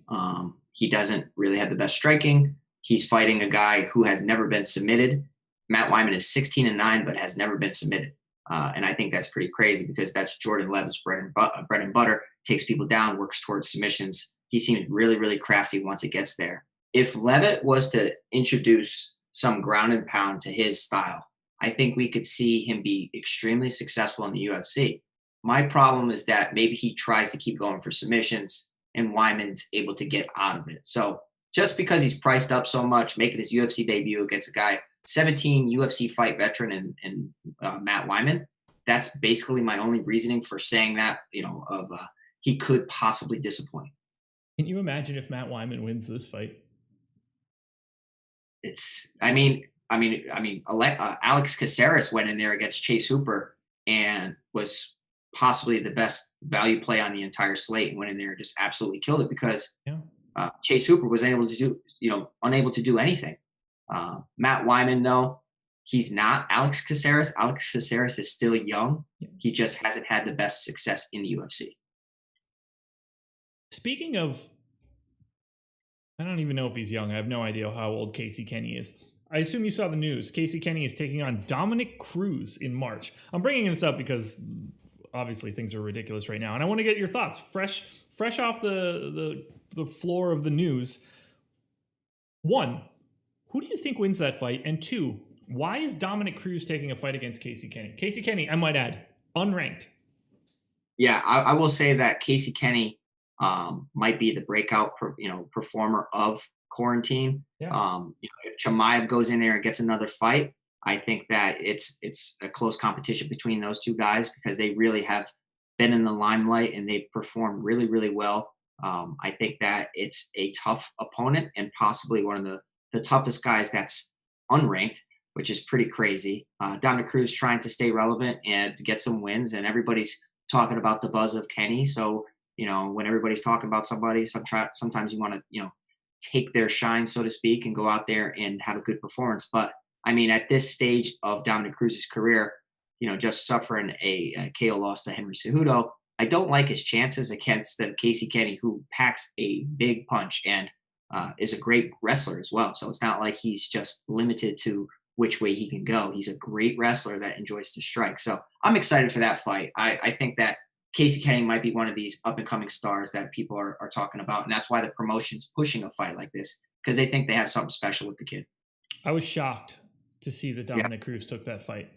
He doesn't really have the best striking. He's fighting a guy who has never been submitted. Matt Wiman is 16-9, but has never been submitted. And I think that's pretty crazy, because that's Jordan Levitt's bread and butter. Takes people down, works towards submissions. He seems really, really crafty once it gets there. If Levitt was to introduce some ground and pound to his style, I think we could see him be extremely successful in the UFC. My problem is that maybe he tries to keep going for submissions and Wyman's able to get out of it. So just because he's priced up so much, making his UFC debut against a guy, 17 UFC fight veteran and Matt Wiman, that's basically my only reasoning for saying that, he could possibly disappoint. Can you imagine if Matt Wiman wins this fight? Alex Caceres went in there against Chase Hooper and was possibly the best value play on the entire slate, and went in there and just absolutely killed it, because Chase Hooper was unable to do anything. Matt Wiman, though, he's not Alex Caceres. Alex Caceres is still young. He just hasn't had the best success in the UFC. Speaking of, I don't even know if he's young. I have no idea how old Casey Kenny is. I assume you saw the news. Casey Kenny is taking on Dominic Cruz in March. I'm bringing this up because obviously things are ridiculous right now, and I want to get your thoughts fresh off the floor of the news. 1, who do you think wins that fight? And 2, why is Dominic Cruz taking a fight against Casey Kenny? Casey Kenny, I might add, unranked. Yeah, I will say that Casey Kenny might be the breakout, performer of quarantine. Yeah. If Chimaev goes in there and gets another fight, I think that it's a close competition between those two guys, because they really have been in the limelight and they've performed really, really well. I think that it's a tough opponent, and possibly one of the toughest guys that's unranked, which is pretty crazy. Dominic Cruz trying to stay relevant and to get some wins, and everybody's talking about the buzz of Kenny. So, when everybody's talking about somebody, sometimes you want to, take their shine, so to speak, and go out there and have a good performance. But at this stage of Dominic Cruz's career, just suffering a KO loss to Henry Cejudo, I don't like his chances against the Casey Kenny, who packs a big punch and is a great wrestler as well. So it's not like he's just limited to which way he can go. He's a great wrestler that enjoys to strike. So I'm excited for that fight. I think that Casey Kenny might be one of these up-and-coming stars that people are talking about, and that's why the promotion's pushing a fight like this, because they think they have something special with the kid. I was shocked to see that Dominic Cruz took that fight.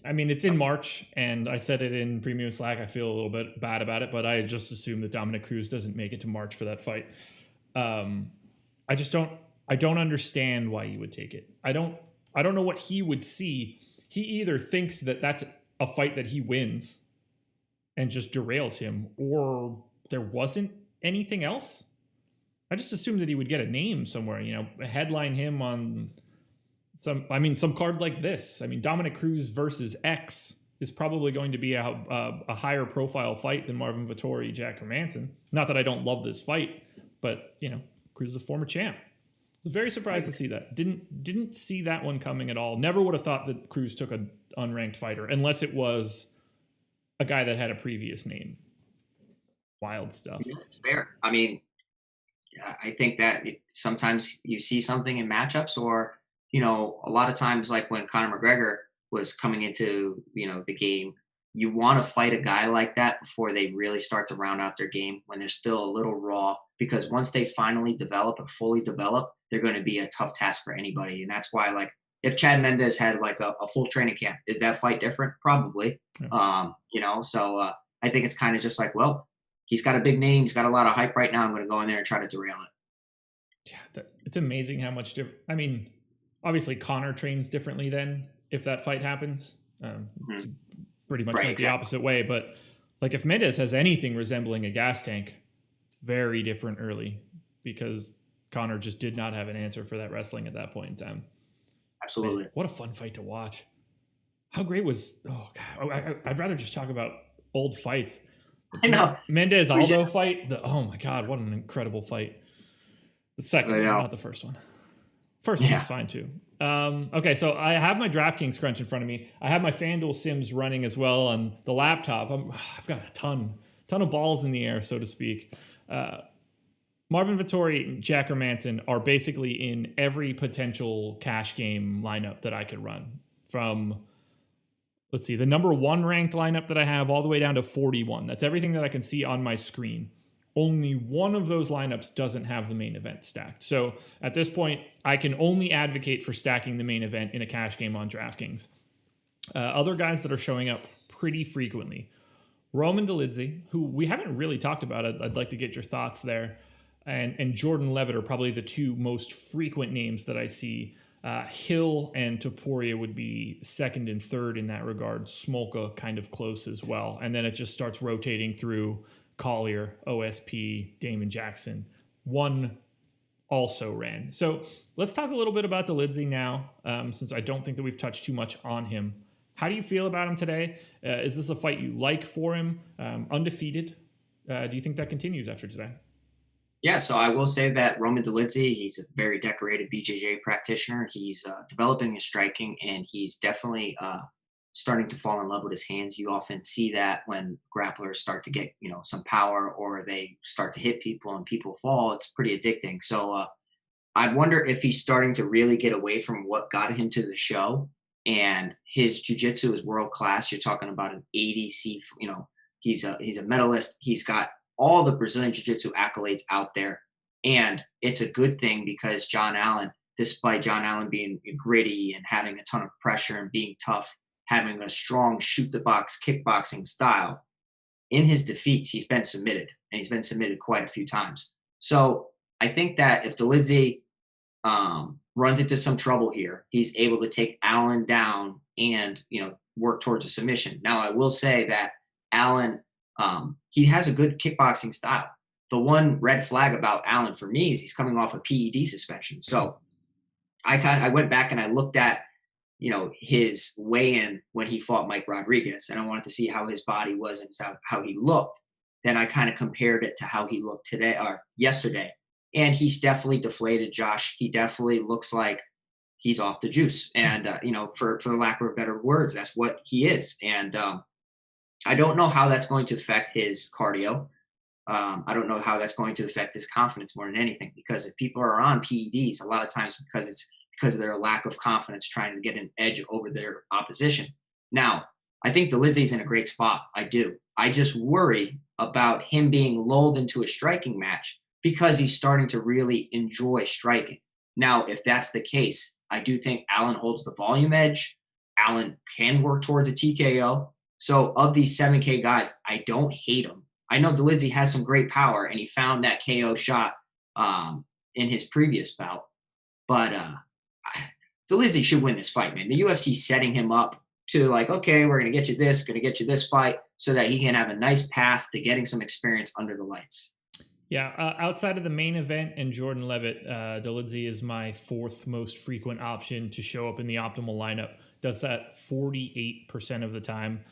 It's in March, and I said it in Premium Slack. I feel a little bit bad about it, but I just assume that Dominic Cruz doesn't make it to March for that fight. I don't understand why you would take it. I don't know what he would see. He either thinks that that's a fight that he wins and just derails him, or there wasn't anything else. I just assumed that he would get a name somewhere, headline him on some card like this. Dominic Cruz versus X is probably going to be a higher profile fight than Marvin Vettori, Jack Hermansson. Not that I don't love this fight, but Cruz is a former champ. I was very surprised to see that. Didn't see that one coming at all. Never would have thought that Cruz took an unranked fighter, unless it was a guy that had a previous name. Wild stuff. Yeah, it's fair. I think that sometimes you see something in matchups, or a lot of times, like when Conor McGregor was coming into the game, you want to fight a guy like that before they really start to round out their game, when they're still a little raw, because once they finally develop and fully develop, they're going to be a tough task for anybody. And that's why, if Chad Mendes had like a full training camp, is that fight different? Probably. Yeah. So I think it's kind of just like, well, he's got a big name, he's got a lot of hype right now. I'm going to go in there and try to derail it. Yeah, it's amazing how much different. I mean, obviously Connor trains differently then if that fight happens. Pretty much Right, like the opposite way, but like if Mendes has anything resembling a gas tank, it's very different early because Connor just did not have an answer for that wrestling at that point in time. Absolutely. Man, what a fun fight to watch. How great was, oh God, I'd rather just talk about old fights. I know. Mendes Aldo fight. Oh my God, what an incredible fight. The second one, not the first one. First one was fine too. Okay, so I have my DraftKings crunch in front of me. I have my FanDuel Sims running as well on the laptop. I've got a ton of balls in the air, so to speak. Marvin Vettori and Jack Hermansson are basically in every potential cash game lineup that I could run. From, let's see, the number 1 ranked lineup that I have all the way down to 41. That's everything that I can see on my screen. Only one of those lineups doesn't have the main event stacked. So at this point, I can only advocate for stacking the main event in a cash game on DraftKings. Other guys that are showing up pretty frequently. Roman Dolidze, who we haven't really talked about. I'd like to get your thoughts there. And Jordan Levitt are probably the 2 most frequent names that I see. Hill and Topuria would be second and third in that regard. Smolka kind of close as well. And then it just starts rotating through Collier, OSP, Damon Jackson. One also ran. So let's talk a little bit about Dolidze now, since I don't think that we've touched too much on him. How do you feel about him today? Is this a fight you like for him? Undefeated. Do you think that continues after today? Yeah, so I will say that Roman Dolidze, he's a very decorated BJJ practitioner. He's developing his striking, and he's definitely starting to fall in love with his hands. You often see that when grapplers start to get, some power, or they start to hit people and people fall. It's pretty addicting. So I wonder if he's starting to really get away from what got him to the show. And his jiu-jitsu is world class. You're talking about an ADC, he's a medalist. He's got all the Brazilian jiu-jitsu accolades out there. And it's a good thing because John Allen, despite John Allen being gritty and having a ton of pressure and being tough, having a strong shoot-the-box kickboxing style, in his defeats, he's been submitted, and he's been submitted quite a few times. So I think that if Dolidze runs into some trouble here, he's able to take Allen down and, work towards a submission. Now, I will say that Allen, he has a good kickboxing style. The one red flag about Allen for me is he's coming off a PED suspension. So I went back and I looked at, his weigh-in when he fought Mike Rodriguez, and I wanted to see how his body was and how he looked. Then I kind of compared it to how he looked today or yesterday, and he's definitely deflated, Josh. He definitely looks like he's off the juice, and for the lack of better words, that's what he is. And I don't know how that's going to affect his cardio. I don't know how that's going to affect his confidence more than anything, because if people are on PEDs, a lot of times because of their lack of confidence trying to get an edge over their opposition. Now, I think Dolidze's in a great spot. I do. I just worry about him being lulled into a striking match because he's starting to really enjoy striking. Now, if that's the case, I do think Allen holds the volume edge. Allen can work towards a TKO. So of these 7K guys, I don't hate him. I know Dolidze has some great power, and he found that KO shot in his previous bout. But Dolidze should win this fight, man. The UFC's setting him up to okay, we're going to get you this fight so that he can have a nice path to getting some experience under the lights. Yeah, outside of the main event and Jordan Levitt, Dolidze is my 4th most frequent option to show up in the optimal lineup. Does that 48% of the time.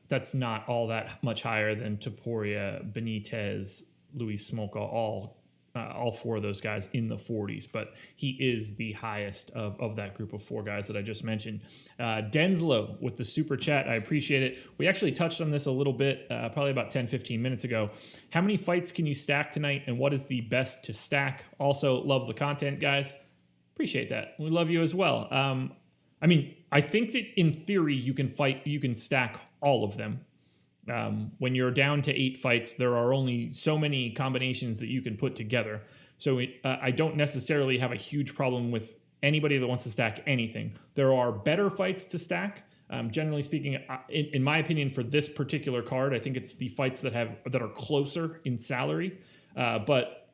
That's not all that much higher than Topuria, Benitez, Luis Smolka, all 4 of those guys in the 40s, but he is the highest of that group of 4 guys that I just mentioned. Denslow with the super chat. I appreciate it. We actually touched on this a little bit, probably about 10, 15 minutes ago. How many fights can you stack tonight, and what is the best to stack? Also, love the content, guys. Appreciate that. We love you as well. I think that in theory, you can stack all of them. When you're down to 8 fights, there are only so many combinations that you can put together. So I don't necessarily have a huge problem with anybody that wants to stack anything. There are better fights to stack. Generally speaking, in my opinion, for this particular card, I think it's the fights that are closer in salary. But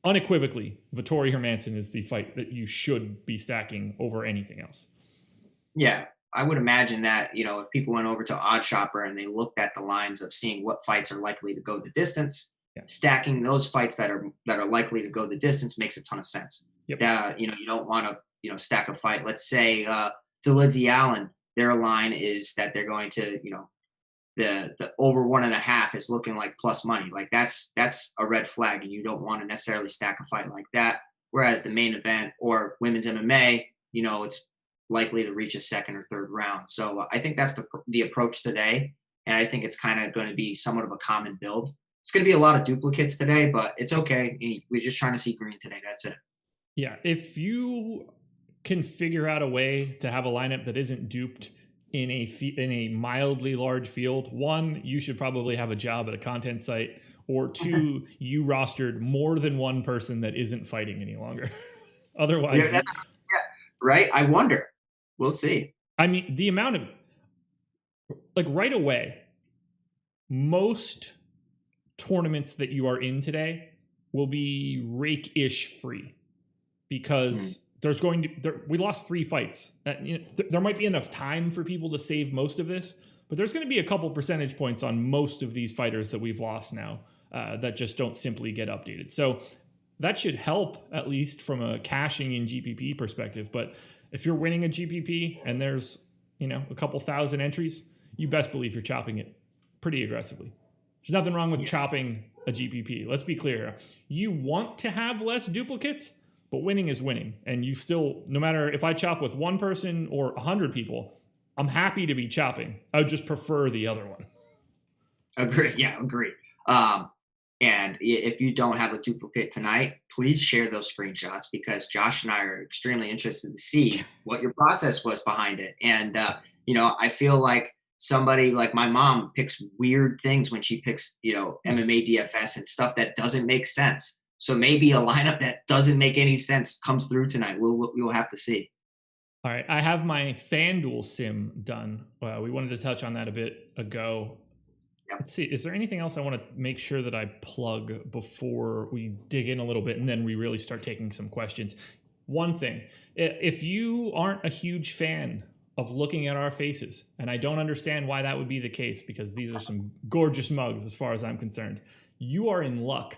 unequivocally, Vettori Hermansson is the fight that you should be stacking over anything else. Yeah, I would imagine that, if people went over to OddsShopper and they looked at the lines of seeing what fights are likely to go the distance, stacking those fights that are likely to go the distance makes a ton of sense. Yep. You don't want to, stack a fight. Let's say Dolidze Allen, their line is that they're going to, the over 1.5 is looking like plus money. Like that's a red flag, and you don't want to necessarily stack a fight like that. Whereas the main event or women's MMA, it's likely to reach a second or third round. So I think that's the approach today. And I think it's kind of going to be somewhat of a common build. It's going to be a lot of duplicates today, but it's okay. We're just trying to see green today. That's it. Yeah. If you can figure out a way to have a lineup that isn't duped in a mildly large field, one, you should probably have a job at a content site, or two, you rostered more than one person that isn't fighting any longer. Otherwise, right? I wonder. We'll see. I mean, the amount of, like, right away, most tournaments that you are in today will be rake-ish free, because we lost 3 fights. There might be enough time for people to save most of this, but there's going to be a couple percentage points on most of these fighters that we've lost now that just don't simply get updated. So that should help, at least from a cashing in GPP perspective. But if you're winning a GPP and there's, a couple thousand entries, you best believe you're chopping it pretty aggressively. There's nothing wrong with chopping a GPP. Let's be clear. You want to have less duplicates, but winning is winning. And you still, no matter if I chop with one person or 100 people, I'm happy to be chopping. I would just prefer the other one. Agree. Yeah, agree. And if you don't have a duplicate tonight, please share those screenshots, because Josh and I are extremely interested to see what your process was behind it. And, I feel like somebody like my mom picks weird things when she picks, MMA DFS and stuff that doesn't make sense. So maybe a lineup that doesn't make any sense comes through tonight. We'll have to see. All right. I have my FanDuel sim done. We wanted to touch on that a bit ago. Let's see. Is there anything else I want to make sure that I plug before we dig in a little bit and then we really start taking some questions? One thing, if you aren't a huge fan of looking at our faces, and I don't understand why that would be the case, because these are some gorgeous mugs as far as I'm concerned, you are in luck.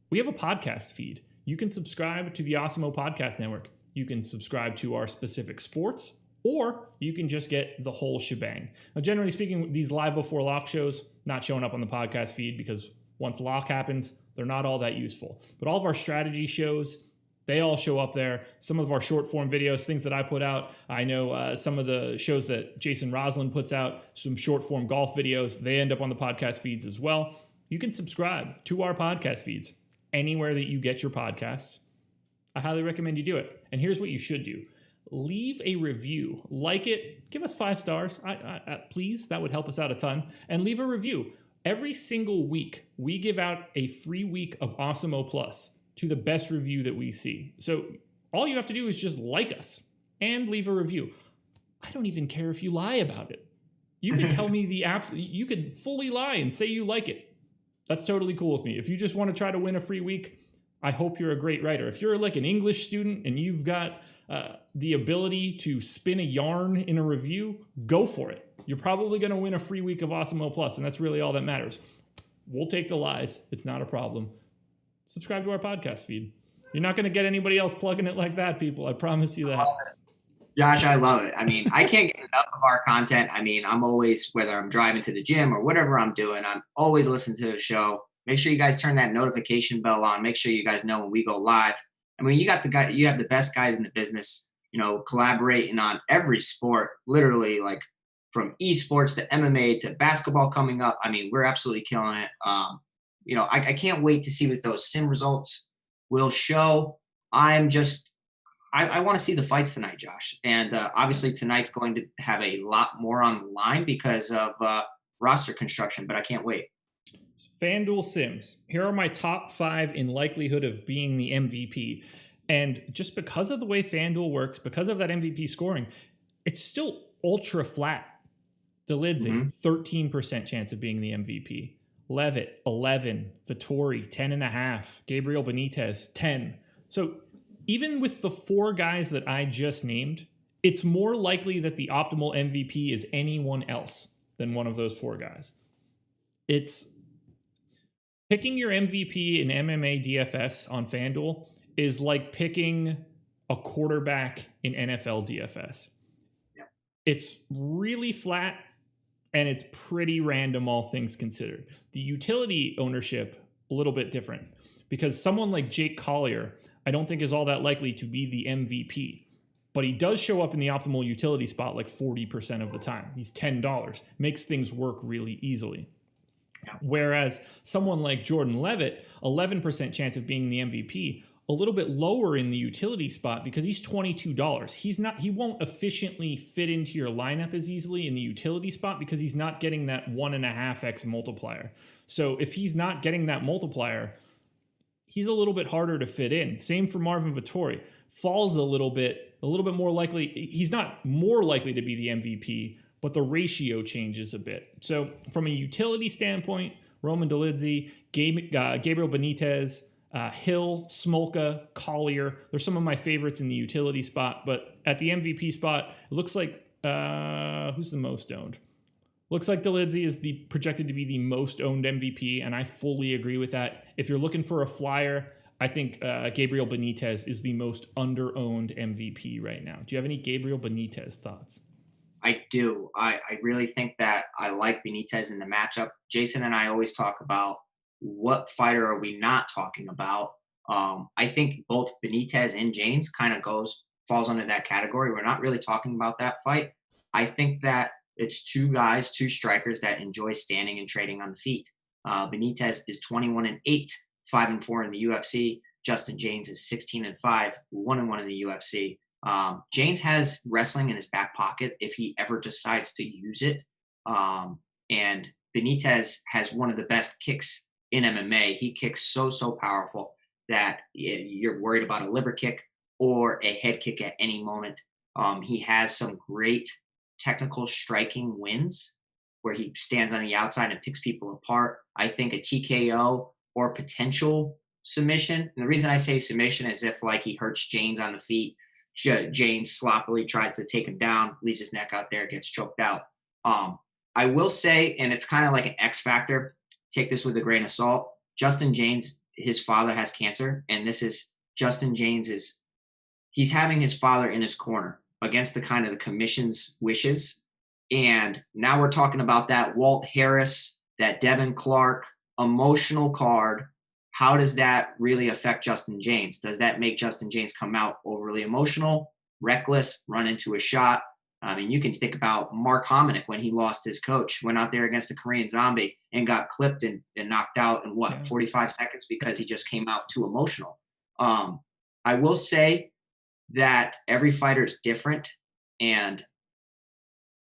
We have a podcast feed. You can subscribe to the Awesemo Podcast Network. You can subscribe to our specific sports, or you can just get the whole shebang. Now, generally speaking, these live before lock shows, not showing up on the podcast feed, because once lock happens, they're not all that useful. But all of our strategy shows, they all show up there. Some of our short form videos, things that I put out. I know some of the shows that Jason Roslin puts out, some short form golf videos, they end up on the podcast feeds as well. You can subscribe to our podcast feeds anywhere that you get your podcasts. I highly recommend you do it. And here's what you should do. Leave a review, like it, give us 5 stars, please. That would help us out a ton. And leave a review. Every single week, we give out a free week of Awesemo Plus to the best review that we see. So all you have to do is just like us and leave a review. I don't even care if you lie about it. You can tell me you can fully lie and say you like it. That's totally cool with me. If you just want to try to win a free week, I hope you're a great writer. If you're like an English student and you've got the ability to spin a yarn in a review, go for it. You're probably going to win a free week of Awesemo Plus, and that's really all that matters. We'll take the lies. It's not a problem. Subscribe to our podcast feed. You're not going to get anybody else plugging it like that, people. I promise you that. Josh, I love it. I mean, I can't get enough of our content. I mean, I'm always, whether I'm driving to the gym or whatever I'm doing, I'm always listening to the show. Make sure you guys turn that notification bell on. Make sure you guys know when we go live. I mean, you have the best guys in the business, collaborating on every sport, literally, like from esports to MMA to basketball coming up. I mean, we're absolutely killing it. I can't wait to see what those sim results will show. I want to see the fights tonight, Josh. And obviously tonight's going to have a lot more on the line because of roster construction, but I can't wait. FanDuel Sims. Here are my top 5 in likelihood of being the MVP. And just because of the way FanDuel works, because of that MVP scoring, it's still ultra flat. Dolidze, 13% chance of being the MVP. Levitt, 11. Vettori, 10.5. Gabriel Benitez, 10. So even with the 4 guys that I just named, it's more likely that the optimal MVP is anyone else than one of those 4 guys. It's picking your MVP in MMA DFS on FanDuel is like picking a quarterback in NFL DFS. Yep. It's really flat and it's pretty random, all things considered. The utility ownership, a little bit different, because someone like Jake Collier, I don't think is all that likely to be the MVP, but he does show up in the optimal utility spot like 40% of the time. He's $10, makes things work really easily. Whereas someone like Jordan Levitt, 11% chance of being the MVP, a little bit lower in the utility spot because he's $22. He won't efficiently fit into your lineup as easily in the utility spot because he's not getting that 1.5x multiplier. So if he's not getting that multiplier, he's a little bit harder to fit in. Same for Marvin Vettori. Falls a little bit more likely. He's not more likely to be the MVP, but the ratio changes a bit. So from a utility standpoint, Roman Dolidze, Gabriel Benitez, Hill, Smolka, Collier, they're some of my favorites in the utility spot. But at the MVP spot, it looks like, who's the most owned? Looks like Dolidze is projected to be the most owned MVP, and I fully agree with that. If you're looking for a flyer, I think Gabriel Benitez is the most under-owned MVP right now. Do you have any Gabriel Benitez thoughts? I do. I really think that I like Benitez in the matchup. Jason and I always talk about what fighter are we not talking about. I think both Benitez and James kind of falls under that category. We're not really talking about that fight. I think that it's 2 guys, 2 strikers that enjoy standing and trading on the feet. Benitez is 21-8, 5-4 in the UFC. Justin James is 16-5, 1-1 in the UFC. James has wrestling in his back pocket if he ever decides to use it. And Benitez has one of the best kicks in MMA. He kicks so powerful that you're worried about a liver kick or a head kick at any moment. He has some great technical striking wins where he stands on the outside and picks people apart. I think a TKO or potential submission. And the reason I say submission is if like he hurts James on the feet, James sloppily tries to take him down, leaves his neck out there, gets choked out. I will say, and it's kind of like an X factor, take this with a grain of salt. Justin James, his father has cancer, and this is Justin James he's having his father in his corner against the commission's wishes. And now we're talking about that Walt Harris, that Devin Clark emotional card. How does that really affect Justin James? Does that make Justin James come out overly emotional, reckless, run into a shot? I mean, you can think about Mark Hominick when he lost his coach, went out there against a Korean Zombie and got clipped and knocked out in 45 seconds because he just came out too emotional. I will say that every fighter is different, and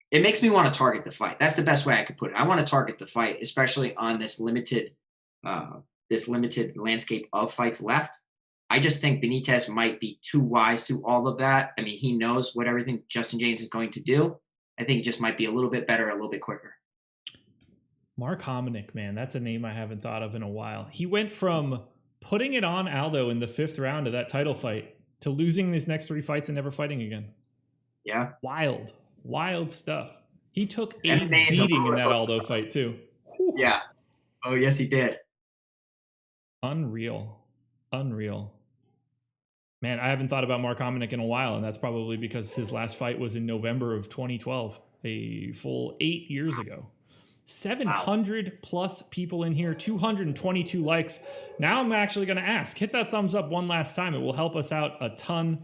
it makes me want to target the fight. That's the best way I could put it. I want to target the fight, especially on this limited landscape of fights left. I just think Benitez might be too wise to all of that. I mean, he knows what everything Justin James is going to do. I think he just might be a little bit better, a little bit quicker. Mark Hominick, man, that's a name I haven't thought of in a while. He went from putting it on Aldo in the 5th round of that title fight to losing his next 3 fights and never fighting again. Yeah. Wild stuff. He took a beating in that Aldo fight too. Whew. Yeah. Oh, yes, he did. Unreal. Man, I haven't thought about Mark Hominick in a while, and that's probably because his last fight was in November of 2012, a full 8 years ago. 700 plus people in here, 222 likes. Now I'm actually going to ask, hit that thumbs up one last time. It will help us out a ton.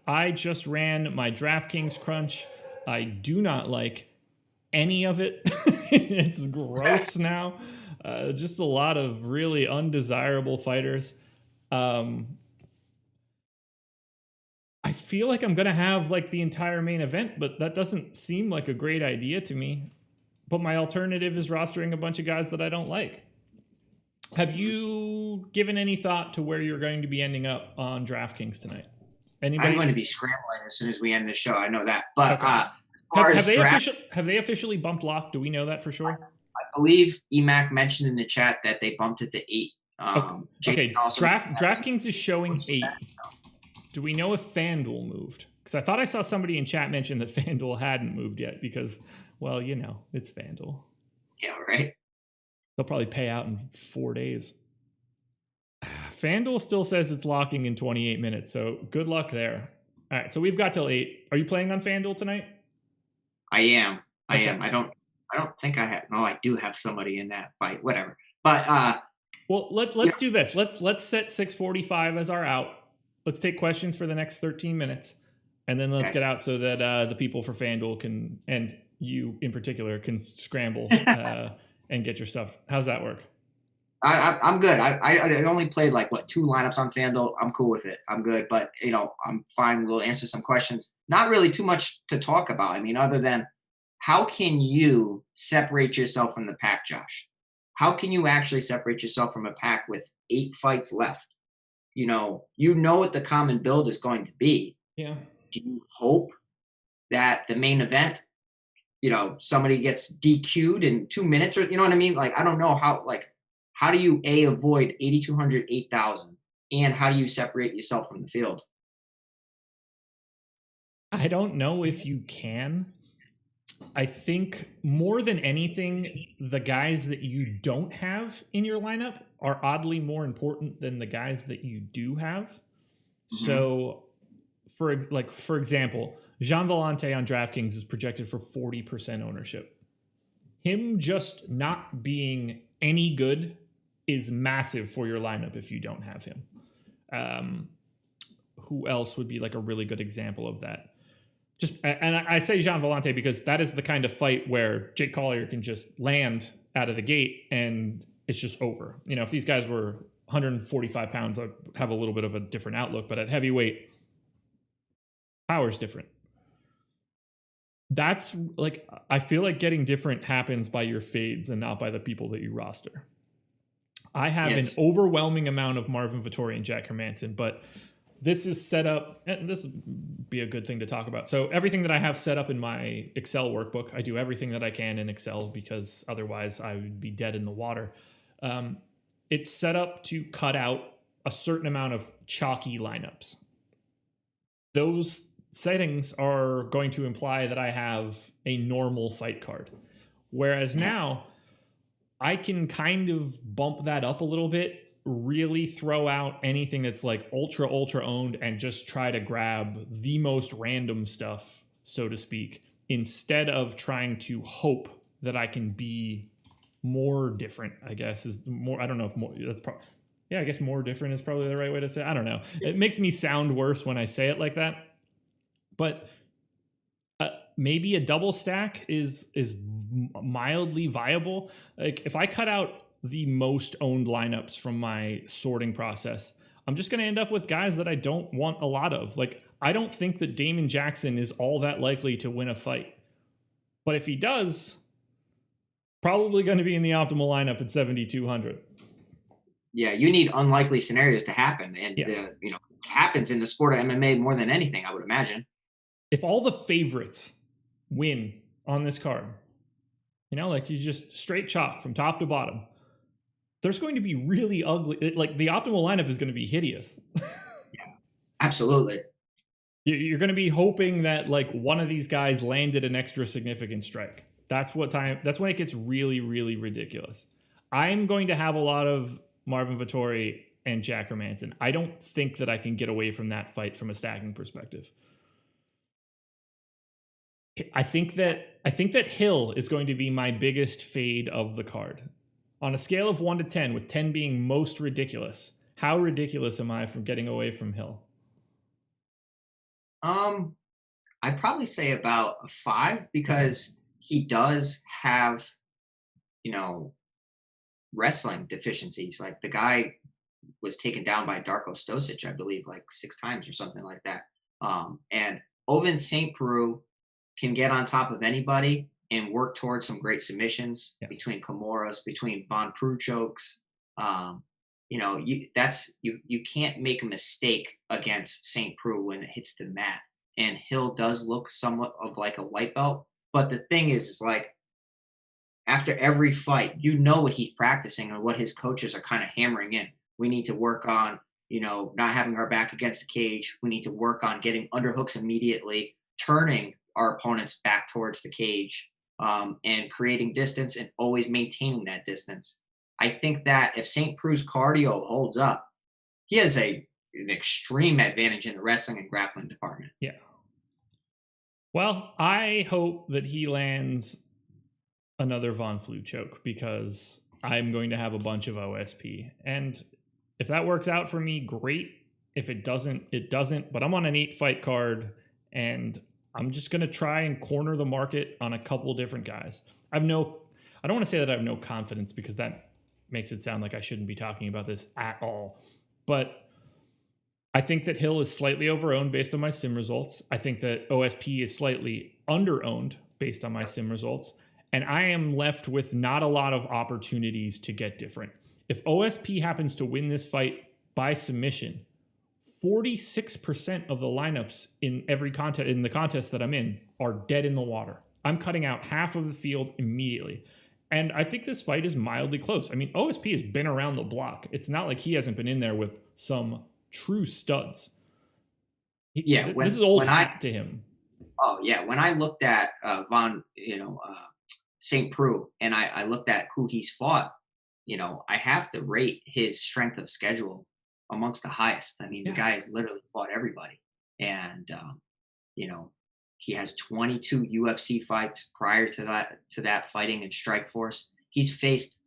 I just ran my DraftKings crunch. I do not like any of it. It's gross now. Just a lot of really undesirable fighters. I feel like I'm going to have like the entire main event, but that doesn't seem like a great idea to me. But my alternative is rostering a bunch of guys that I don't like. Have you given any thought to where you're going to be ending up on DraftKings tonight? I'm Anybody? going to be scrambling as soon as we end the show. I know that. But Okay. as far as draft, Have they officially bumped lock? Do we know that for sure? I believe EMAC mentioned in the chat that they bumped it to 8. Okay. Jason also DraftKings is showing 8. Do we know if FanDuel moved? Because I thought I saw somebody in chat mention that FanDuel hadn't moved yet because, well, it's FanDuel. Yeah, right. They'll probably pay out in 4 days. FanDuel still says it's locking in 28 minutes, so good luck there. All right, so we've got till 8. Are you playing on FanDuel tonight? I am. I am. I don't think I have. No, I do have somebody in that fight. Whatever. But well, let's do this. Let's set 6:45 as our out. Let's take questions for the next 13 minutes, and then let's get out so that the people for FanDuel can, and you in particular, can scramble and get your stuff. How's that work? I'm good. I only played like 2 lineups on FanDuel. I'm cool with it. I'm good, but I'm fine. We'll answer some questions. Not really too much to talk about. I mean, other than how can you separate yourself from the pack, Josh? How can you actually separate yourself from a pack with 8 fights left? You know what the common build is going to be. Yeah. Do you hope that the main event, somebody gets DQ'd in 2 minutes, or you know what I mean? Like, I don't know how do you avoid 8,200, 8,000, and how do you separate yourself from the field? I don't know if you can. I think more than anything, the guys that you don't have in your lineup are oddly more important than the guys that you do have. Mm-hmm. So, for example, Jean Vellante on DraftKings is projected for 40% ownership. Him just not being any good is massive for your lineup if you don't have him. Who else would be like a really good example of that? And I say Jean Vellante because that is the kind of fight where Jake Collier can just land out of the gate and it's just over. If these guys were 145 pounds, I'd have a little bit of a different outlook, but at heavyweight, power's different. That's I feel like getting different happens by your fades and not by the people that you roster. I have an overwhelming amount of Marvin Vettori and Jack Hermansson, but this is set up, and this would be a good thing to talk about. So everything that I have set up in my Excel workbook, I do everything that I can in Excel because otherwise I would be dead in the water. It's set up to cut out a certain amount of chalky lineups. Those settings are going to imply that I have a normal fight card. Whereas now I can kind of bump that up a little bit, really throw out anything that's like ultra owned and just try to grab the most random stuff, so to speak, instead of trying to hope that I can be more different, I guess is more. I don't know if more that's probably. Yeah, I guess more different is probably the right way to say it. I don't know. It makes me sound worse when I say it like that. But maybe a double stack is mildly viable. Like if I cut out the most owned lineups from my sorting process, I'm just going to end up with guys that I don't want a lot of. Like I don't think that Damon Jackson is all that likely to win a fight. But if he does, probably going to be in the optimal lineup at 7,200. Yeah, you need unlikely scenarios to happen. And, it happens in the sport of MMA more than anything, I would imagine. If all the favorites win on this card, like you just straight chalk from top to bottom, there's going to be really ugly. Like the optimal lineup is going to be hideous. Yeah, absolutely. You're going to be hoping that like one of these guys landed an extra significant strike. That's when it gets really, really ridiculous. I'm going to have a lot of Marvin Vettori and Jack Hermansson. I don't think that I can get away from that fight from a stacking perspective. I think that Hill is going to be my biggest fade of the card. On a scale of 1 to 10, with 10 being most ridiculous, how ridiculous am I from getting away from Hill? I'd probably say about a 5 because he does have, wrestling deficiencies. Like the guy was taken down by Darko Stosic, I believe, like 6 times or something like that. And Ovince St. Preux can get on top of anybody and work towards some great submissions between Kimuras, between Von Preux chokes. You can't make a mistake against St. Preux when it hits the mat. And Hill does look somewhat of like a white belt. But the thing is like after every fight, what he's practicing and what his coaches are kind of hammering in. We need to work on, not having our back against the cage. We need to work on getting underhooks immediately, turning our opponents back towards the cage, and creating distance and always maintaining that distance. I think that if St. Prue's cardio holds up, he has an extreme advantage in the wrestling and grappling department. Yeah. Well, I hope that he lands another Von Flue choke because I'm going to have a bunch of OSP. And if that works out for me, great. If it doesn't, it doesn't. But I'm on an 8-fight card, and I'm just going to try and corner the market on a couple different guys. I don't want to say that I have no confidence because that makes it sound like I shouldn't be talking about this at all. But I think that Hill is slightly overowned based on my sim results. I think that OSP is slightly underowned based on my sim results. And I am left with not a lot of opportunities to get different. If OSP happens to win this fight by submission, 46% of the lineups in the contest that I'm in are dead in the water. I'm cutting out half of the field immediately. And I think this fight is mildly close. I mean, OSP has been around the block. It's not like he hasn't been in there with some true studs. This is old hat to him. Oh yeah, when I looked at St. Preux and I looked at who he's fought, I have to rate his strength of schedule amongst the highest. I mean, the guy has literally fought everybody, and he has 22 UFC fights prior to that fighting in Strikeforce. He's faced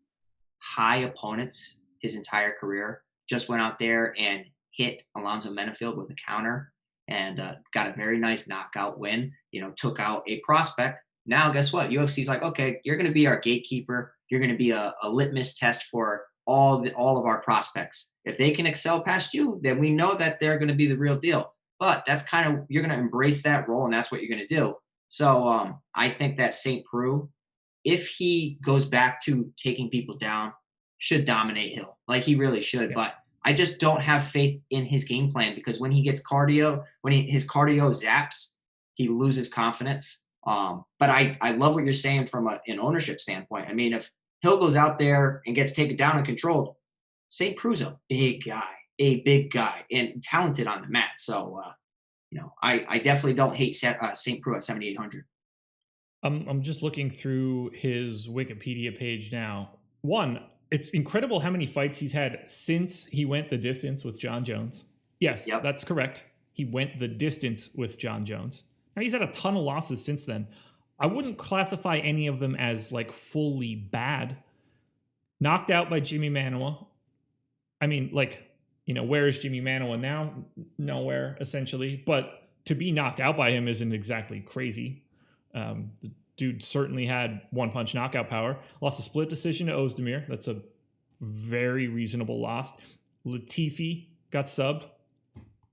high opponents his entire career. Just went out there and hit Alonzo Menefield with a counter and got a very nice knockout win. Took out a prospect. Now, guess what? UFC's like, okay, you're going to be our gatekeeper. You're going to be a litmus test for all of our prospects. If they can excel past you, then we know that they're going to be the real deal. But that's you're going to embrace that role, and that's what you're going to do. So I think that St. Preux, if he goes back to taking people down, should dominate Hill. Like he really should. Yeah. But I just don't have faith in his game plan because when he gets cardio, his cardio zaps, he loses confidence. But I love what you're saying from an ownership standpoint. I mean, if Hill goes out there and gets taken down and controlled, St. Prue's a big guy and talented on the mat. So, I definitely don't hate St. Preux at 7,800. I'm just looking through his Wikipedia page now. One, it's incredible how many fights he's had since he went the distance with John Jones. Yes, yep. That's correct. He went the distance with John Jones. Now, he's had a ton of losses since then. I wouldn't classify any of them as like fully bad. Knocked out by Jimmy Manuwa. I mean, where is Jimmy Manuwa now? Nowhere, essentially. But to be knocked out by him isn't exactly crazy. The dude certainly had one-punch knockout power. Lost a split decision to Ozdemir. That's a very reasonable loss. Latifi got subbed.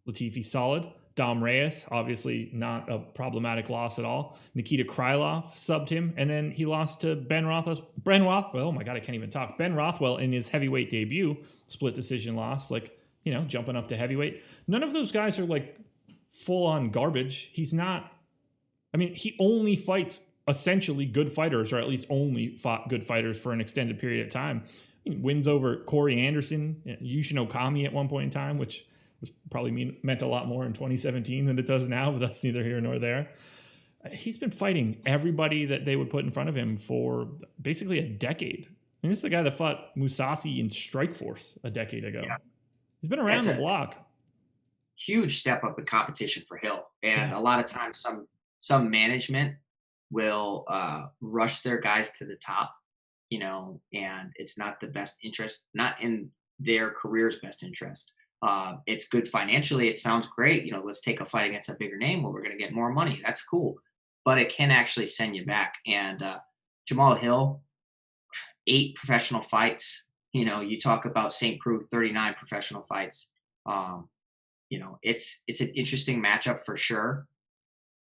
Latifi solid. Dom Reyes, obviously not a problematic loss at all. Nikita Krylov subbed him, and then he lost to Ben Rothwell. Oh my God, I can't even talk. Ben Rothwell in his heavyweight debut, split decision loss, jumping up to heavyweight. None of those guys are full-on garbage. He's not, he only fights essentially good fighters, or at least only fought good fighters for an extended period of time. He wins over Corey Anderson, Yushin Okami at one point in time, which was probably meant a lot more in 2017 than it does now, but that's neither here nor there. He's been fighting everybody that they would put in front of him for basically a decade. This is the guy that fought Musashi in Strikeforce a decade ago. Yeah. He's been around the block. Huge step up in competition for Hill. And a lot of times some management will rush their guys to the top, and it's not the best interest, not in their career's best interest. It's good financially. It sounds great. Let's take a fight against a bigger name where we're going to get more money. That's cool. But it can actually send you back. And Jamal Hill, 8 professional fights. You talk about St. Preux, 39 professional fights. It's an interesting matchup for sure.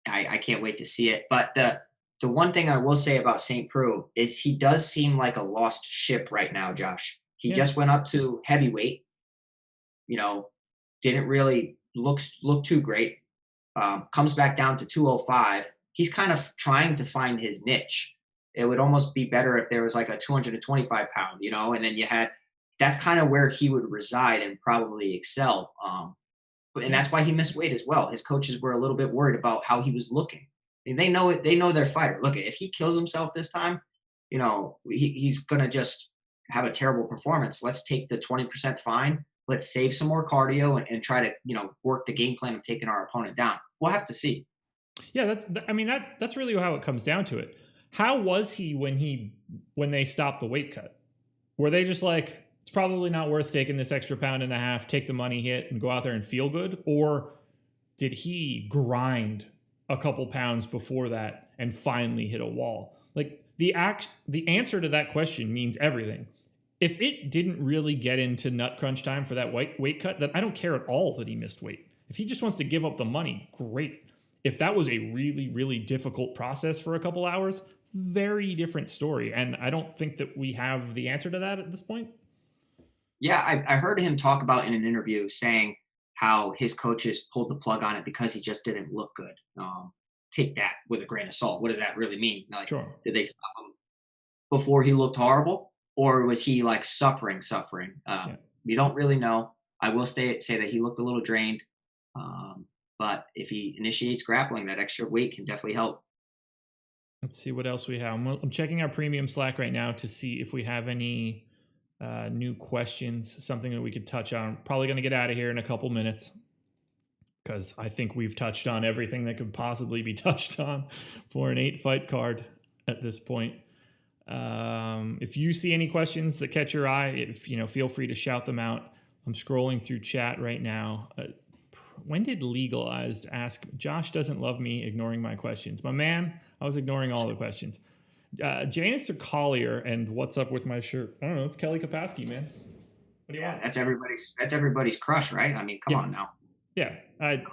I can't wait to see it. But the one thing I will say about St. Preux is he does seem like a lost ship right now, Josh. He just went up to heavyweight, you know, didn't really look too great. Comes back down to 205. He's kind of trying to find his niche. It would almost be better if there was like a 225 pound, and then that's kind of where he would reside and probably excel. And that's why he missed weight as well. His coaches were a little bit worried about how he was looking. I mean, they know it. They know their fighter. Look, if he kills himself this time, he's going to just have a terrible performance. Let's take the 20% fine. Let's save some more cardio and try to, work the game plan of taking our opponent down. We'll have to see. Yeah, that's really how it comes down to it. How was he when they stopped the weight cut? Were they just like, it's probably not worth taking this extra pound and a half, take the money hit and go out there and feel good? Or did he grind a couple pounds before that and finally hit a wall? Like the answer to that question means everything. If it didn't really get into nut crunch time for that weight cut, then I don't care at all that he missed weight. If he just wants to give up the money, great. If that was a really, really difficult process for a couple hours, very different story. And I don't think that we have the answer to that at this point. Yeah, I heard him talk about in an interview saying how his coaches pulled the plug on it because he just didn't look good. Take that with a grain of salt. What does that really mean? Like, sure. Did they stop him before he looked horrible? Or was he like suffering? We don't really know. I will say that he looked a little drained. But if he initiates grappling, that extra weight can definitely help. Let's see what else we have. I'm checking our premium Slack right now to see if we have any new questions, something that we could touch on. Probably going to get out of here in a couple minutes because I think we've touched on everything that could possibly be touched on for an 8-fight card at this point. If you see any questions that catch your eye, feel free to shout them out. I'm scrolling through chat right now. When did Legalized ask, Josh doesn't love me ignoring my questions? My man, I was ignoring all the questions. Janister Collier and what's up with my shirt? I don't know. It's Kelly Kapowski, man. What do you want? That's everybody's crush, right? I mean, come on now. Yeah, I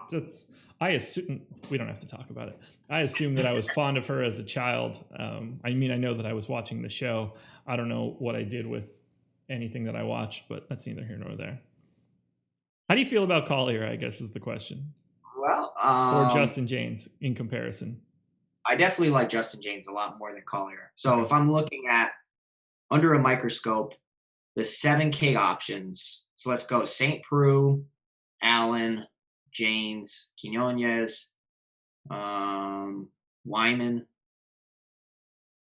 assume we don't have to talk about it. I assume that I was fond of her as a child. I know that I was watching the show. I don't know what I did with anything that I watched, but that's neither here nor there. How do you feel about Collier, I guess, is the question. Well, or Justin James in comparison. I definitely like Justin James a lot more than Collier. So if I'm looking at under a microscope, the 7K options. So let's go St. Preux, Allen, James, Quinones, Wyman,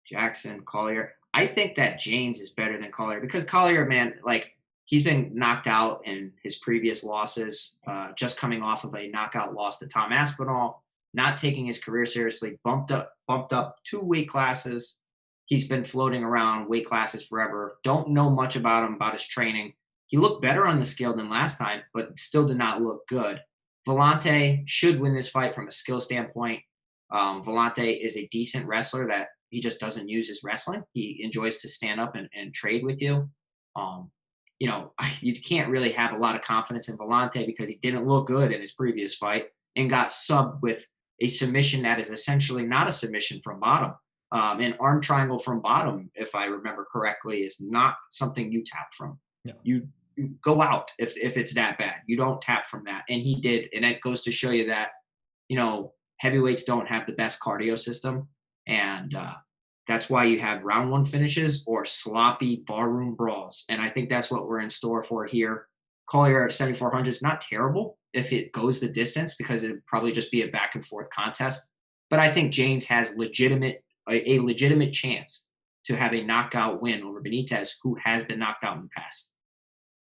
Jackson, Collier. I think that James is better than Collier because Collier, man, like he's been knocked out in his previous losses, just coming off of a knockout loss to Tom Aspinall, not taking his career seriously, bumped up 2 weight classes. He's been floating around weight classes forever. Don't know much about him, about his training. He looked better on the scale than last time, but still did not look good. Vellante should win this fight from a skill standpoint. Vellante is a decent wrestler that he just doesn't use his wrestling. He enjoys to stand up and trade with you. You can't really have a lot of confidence in Vellante because he didn't look good in his previous fight and got subbed with a submission that is essentially not a submission from bottom. An arm triangle from bottom, if I remember correctly, is not something you tap from. No. You go out if it's that bad. You don't tap from that. And he did. And that goes to show you that, heavyweights don't have the best cardio system. And that's why you have round 1 finishes or sloppy barroom brawls. And I think that's what we're in store for here. Collier at 7,400 is not terrible if it goes the distance because it would probably just be a back and forth contest. But I think James has a legitimate chance to have a knockout win over Benitez, who has been knocked out in the past.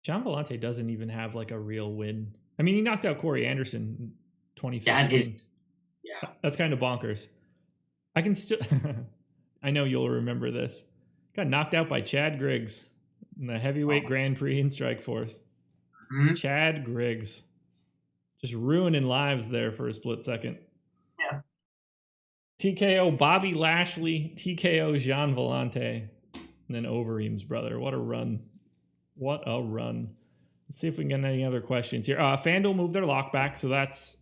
John Vellante doesn't even have like a real win. I mean, he knocked out Corey Anderson in 2015. That's kind of bonkers. I can still, I know you'll remember this. Got knocked out by Chad Griggs in the heavyweight Grand Prix in Strikeforce. Mm-hmm. Chad Griggs. Just ruining lives there for a split second. Yeah. TKO Bobby Lashley, TKO Jean Vellante, and then Overeem's brother. What a run. What a run. Let's see if we can get any other questions here. FanDuel moved their lock back, so that's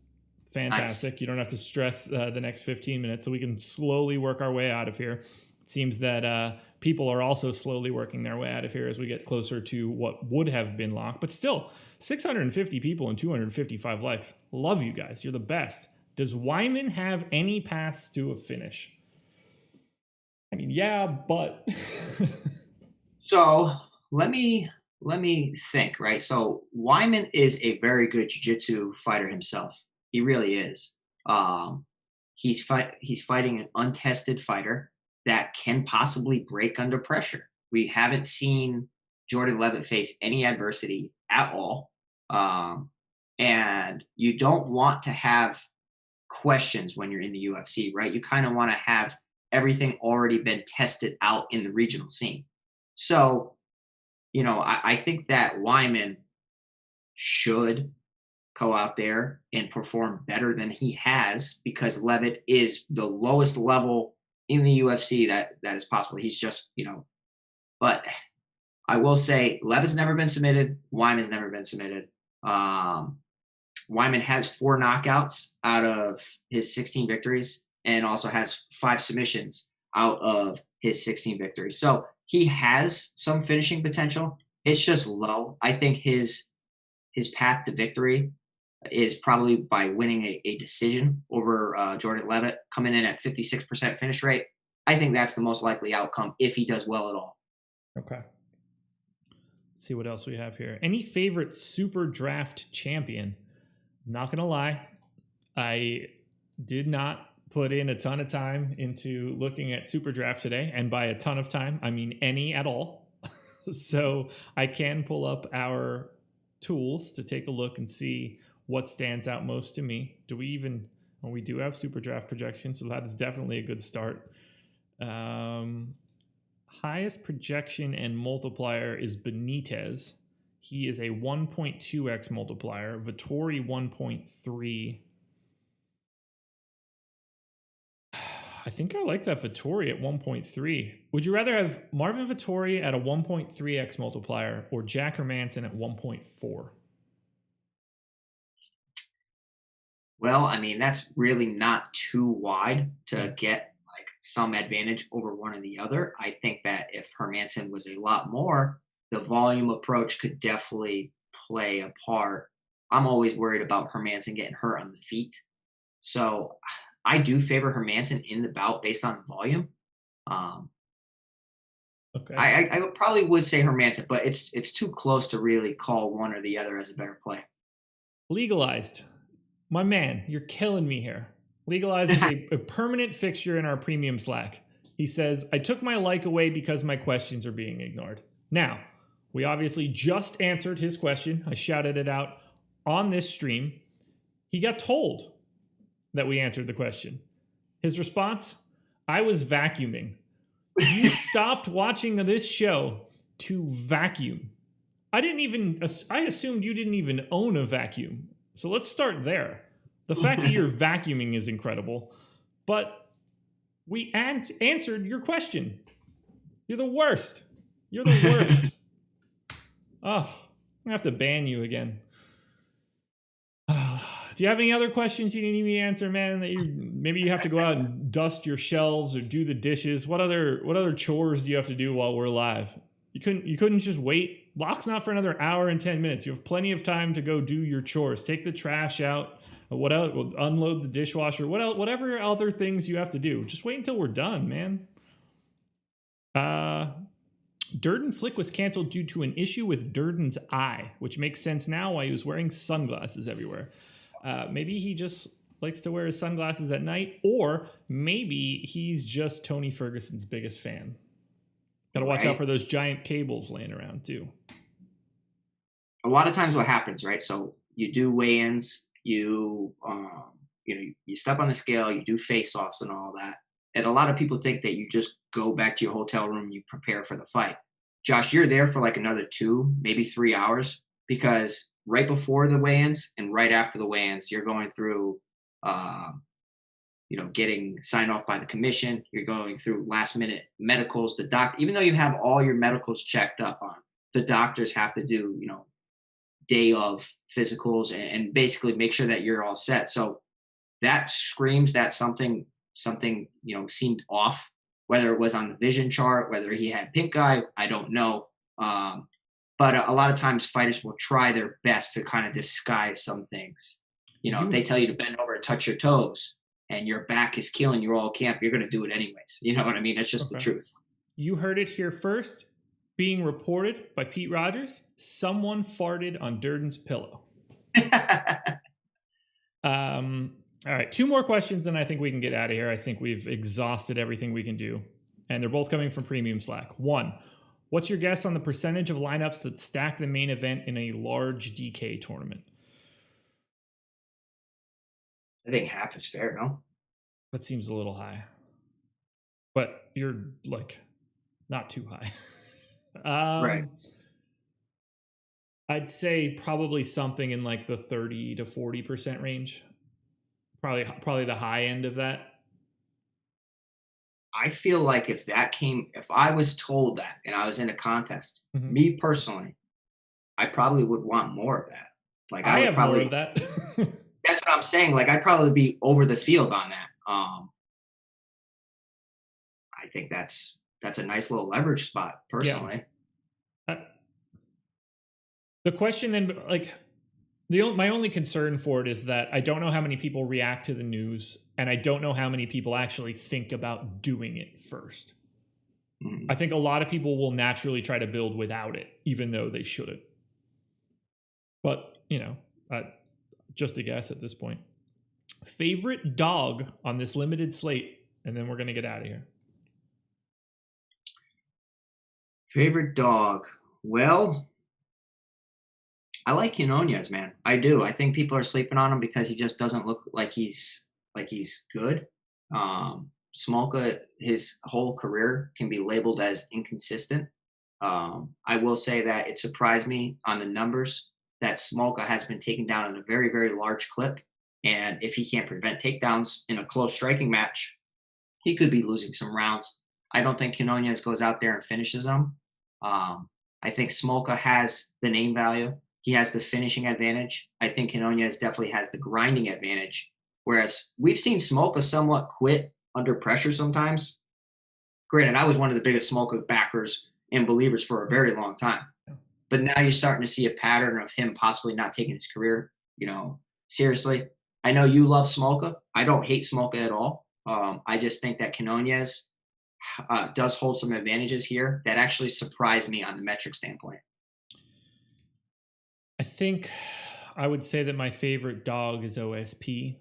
fantastic. Nice. You don't have to stress the next 15 minutes, so we can slowly work our way out of here. It seems that people are also slowly working their way out of here as we get closer to what would have been locked. But still, 650 people and 255 likes. Love you guys. You're the best. Does Wyman have any paths to a finish? I mean, yeah, but So let me think, right? So Wyman is a very good jiu-jitsu fighter himself. He really is. Um, he's fighting an untested fighter that can possibly break under pressure. We haven't seen Jordan Levitt face any adversity at all. Um, and you don't want to have questions when you're in the UFC, right? You kind of want to have everything already been tested out in the regional scene. So, I think that Wyman should go out there and perform better than he has because Levitt is the lowest level in the UFC that is possible. He's just, but I will say Levitt's never been submitted. Wyman's never been submitted. Um, Wyman has 4 knockouts out of his 16 victories and also has 5 submissions out of his 16 victories. So he has some finishing potential. It's just low. I think his path to victory is probably by winning a decision over Jordan Levitt, coming in at 56% finish rate. I think that's the most likely outcome if he does well at all. Okay. Let's see what else we have here. Any favorite super draft champion? Not going to lie, I did not put in a ton of time into looking at super draft today. And by a ton of time, I mean any at all. So I can pull up our tools to take a look and see what stands out most to me. We do have super draft projections, so that is definitely a good start. Highest projection and multiplier is Benitez. He is a 1.2x multiplier. Vettori 1.3. I think I like that Vettori at 1.3. Would you rather have Marvin Vettori at a 1.3x multiplier or Jack Hermansson at 1.4? Well, I mean, that's really not too wide to get like some advantage over one or the other. I think that if Hermansson was a lot more, the volume approach could definitely play a part. I'm always worried about Hermansson getting hurt on the feet. So I do favor Hermansson in the bout based on volume. Okay. I probably would say Hermansson, but it's too close to really call one or the other as a better play. Legalized. My man, you're killing me here. Legalized is a permanent fixture in our premium Slack. He says, I took my like away because my questions are being ignored. Now, we obviously just answered his question. I shouted it out on this stream. He got told that we answered the question. His response, I was vacuuming. You stopped watching this show to vacuum. I assumed you didn't even own a vacuum. So let's start there. The fact that you're vacuuming is incredible, but we answered your question. You're the worst. You're the worst. Oh, I'm gonna have to ban you again. Do you have any other questions you need me to answer, man? Maybe you have to go out and dust your shelves or do the dishes. What other chores do you have to do while we're live? You couldn't just wait. Lock's not for another hour and 10 minutes. You have plenty of time to go do your chores. Take the trash out. What else? Unload the dishwasher. Whatever other things you have to do. Just wait until we're done, man. Durden Flick was canceled due to an issue with Durden's eye, which makes sense now why he was wearing sunglasses everywhere. Maybe he just likes to wear his sunglasses at night, or maybe he's just Tony Ferguson's biggest fan. Got to watch out for those giant cables laying around too. A lot of times what happens, right? So you do weigh-ins, you step on the scale, you do face-offs and all that. And a lot of people think that you just go back to your hotel room, you prepare for the fight. Josh, you're there for like another 2, maybe 3 hours, because right before the weigh-ins and right after the weigh-ins, you're going through, getting signed off by the commission. You're going through last-minute medicals. Even though you have all your medicals checked up on, the doctors have to do, day of physicals and basically make sure that you're all set. So that screams that something seemed off whether it was on the vision chart, whether he had pink eye, I don't know. But a lot of times fighters will try their best to kind of disguise some things. If they tell you to bend over and touch your toes and your back is killing you all camp, you're going to do it anyways. You know what I mean? That's just the truth. You heard it here first. Being reported by Pete Rogers, someone farted on Durden's pillow. All right, 2 more questions, and I think we can get out of here. I think we've exhausted everything we can do, and they're both coming from Premium Slack. 1, what's your guess on the percentage of lineups that stack the main event in a large DK tournament? I think half is fair, no? That seems a little high, but you're like not too high. Right. I'd say probably something in like the 30 to 40% range. Probably the high end of that. I feel like if I was told that and I was in a contest, me personally, I probably would want more of that. Like I have more of that. That's what I'm saying. Like I'd probably be over the field on that. I think that's a nice little leverage spot personally. Yeah. The question then, like, my only concern for it is that I don't know how many people react to the news, and I don't know how many people actually think about doing it first. I think a lot of people will naturally try to build without it, even though they shouldn't. But, just a guess at this point. Favorite dog on this limited slate, and then we're going to get out of here. Favorite dog? Well, I like Quinones, man. I do. I think people are sleeping on him because he just doesn't look like he's good. Smolka, his whole career can be labeled as inconsistent. I will say that it surprised me on the numbers that Smolka has been taken down in a very, very large clip. And if he can't prevent takedowns in a close striking match, he could be losing some rounds. I don't think Quinones goes out there and finishes them. I think Smolka has the name value. He has the finishing advantage. I think Quinones definitely has the grinding advantage. Whereas we've seen Smolka somewhat quit under pressure sometimes. Granted, I was one of the biggest Smolka backers and believers for a very long time. But now you're starting to see a pattern of him possibly not taking his career, seriously. I know you love Smolka. I don't hate Smolka at all. I just think that Quinones does hold some advantages here that actually surprised me on the metric standpoint. I think I would say that my favorite dog is OSP.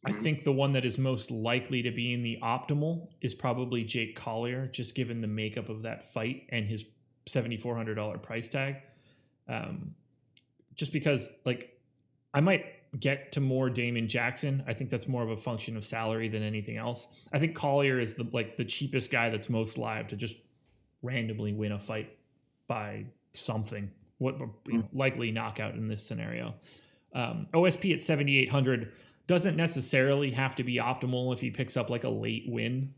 I think the one that is most likely to be in the optimal is probably Jake Collier, just given the makeup of that fight and his $7,400 price tag. Just because, I might get to more Damon Jackson. I think that's more of a function of salary than anything else. I think Collier is the cheapest guy that's most live to just randomly win a fight by something. Likely knockout in this scenario. OSP at 7,800 doesn't necessarily have to be optimal if he picks up a late win.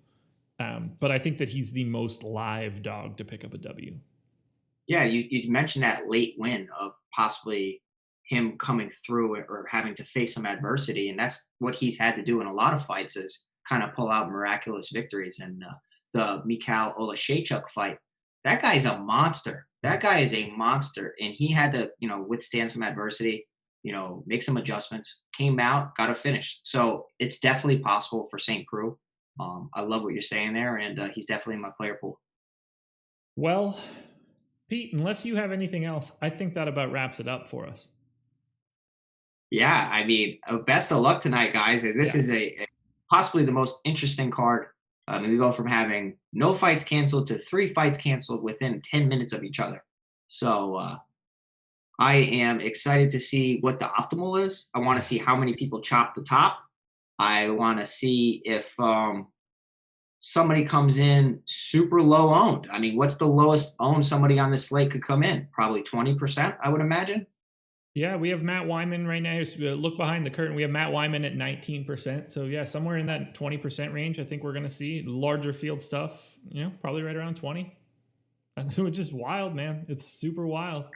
But I think that he's the most live dog to pick up a W. Yeah, you mentioned that late win of possibly him coming through or having to face some adversity. And that's what he's had to do in a lot of fights is kind of pull out miraculous victories. And the Mikhail Olashechuk fight, that guy's a monster. That guy is a monster. And he had to, withstand some adversity, make some adjustments, came out, got a finish. So it's definitely possible for St. Preux. I love what you're saying there. And he's definitely in my player pool. Well, Pete, unless you have anything else, I think that about wraps it up for us. Yeah, I mean, best of luck tonight, guys. This is a possibly the most interesting card. We go from having no fights canceled to 3 fights canceled within 10 minutes of each other. So I am excited to see what the optimal is. I want to see how many people chop the top. I want to see if somebody comes in super low owned. I mean, what's the lowest owned somebody on this slate could come in? Probably 20%, I would imagine. Yeah, we have Matt Wyman right now. Look behind the curtain. We have Matt Wyman at 19%. So, yeah, somewhere in that 20% range, I think we're going to see larger field stuff, probably right around 20. Which is wild, man. It's super wild.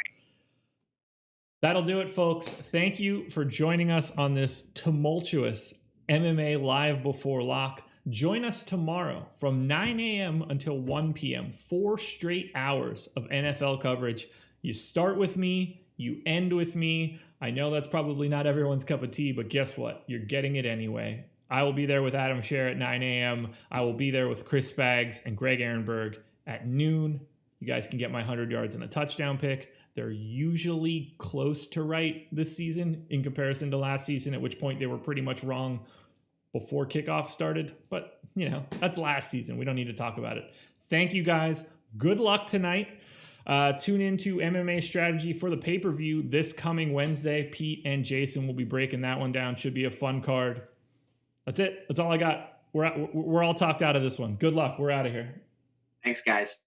That'll do it, folks. Thank you for joining us on this tumultuous MMA Live Before Lock. Join us tomorrow from 9 a.m. until 1 p.m. 4 straight hours of NFL coverage. You start with me, you end with me. I know that's probably not everyone's cup of tea, but guess what? You're getting it anyway. I will be there with Adam Scher at 9 a.m. I will be there with Chris Spags and Greg Ehrenberg at noon. You guys can get my 100 yards and a touchdown pick. They're usually close to right this season in comparison to last season, at which point they were pretty much wrong before kickoff started. But, that's last season. We don't need to talk about it. Thank you, guys. Good luck tonight. Tune into MMA Strategy for the pay-per-view this coming Wednesday. Pete and Jason will be breaking that one down. Should be a fun card. That's it. That's all I got. We're all talked out of this one. Good luck. We're out of here. Thanks, guys.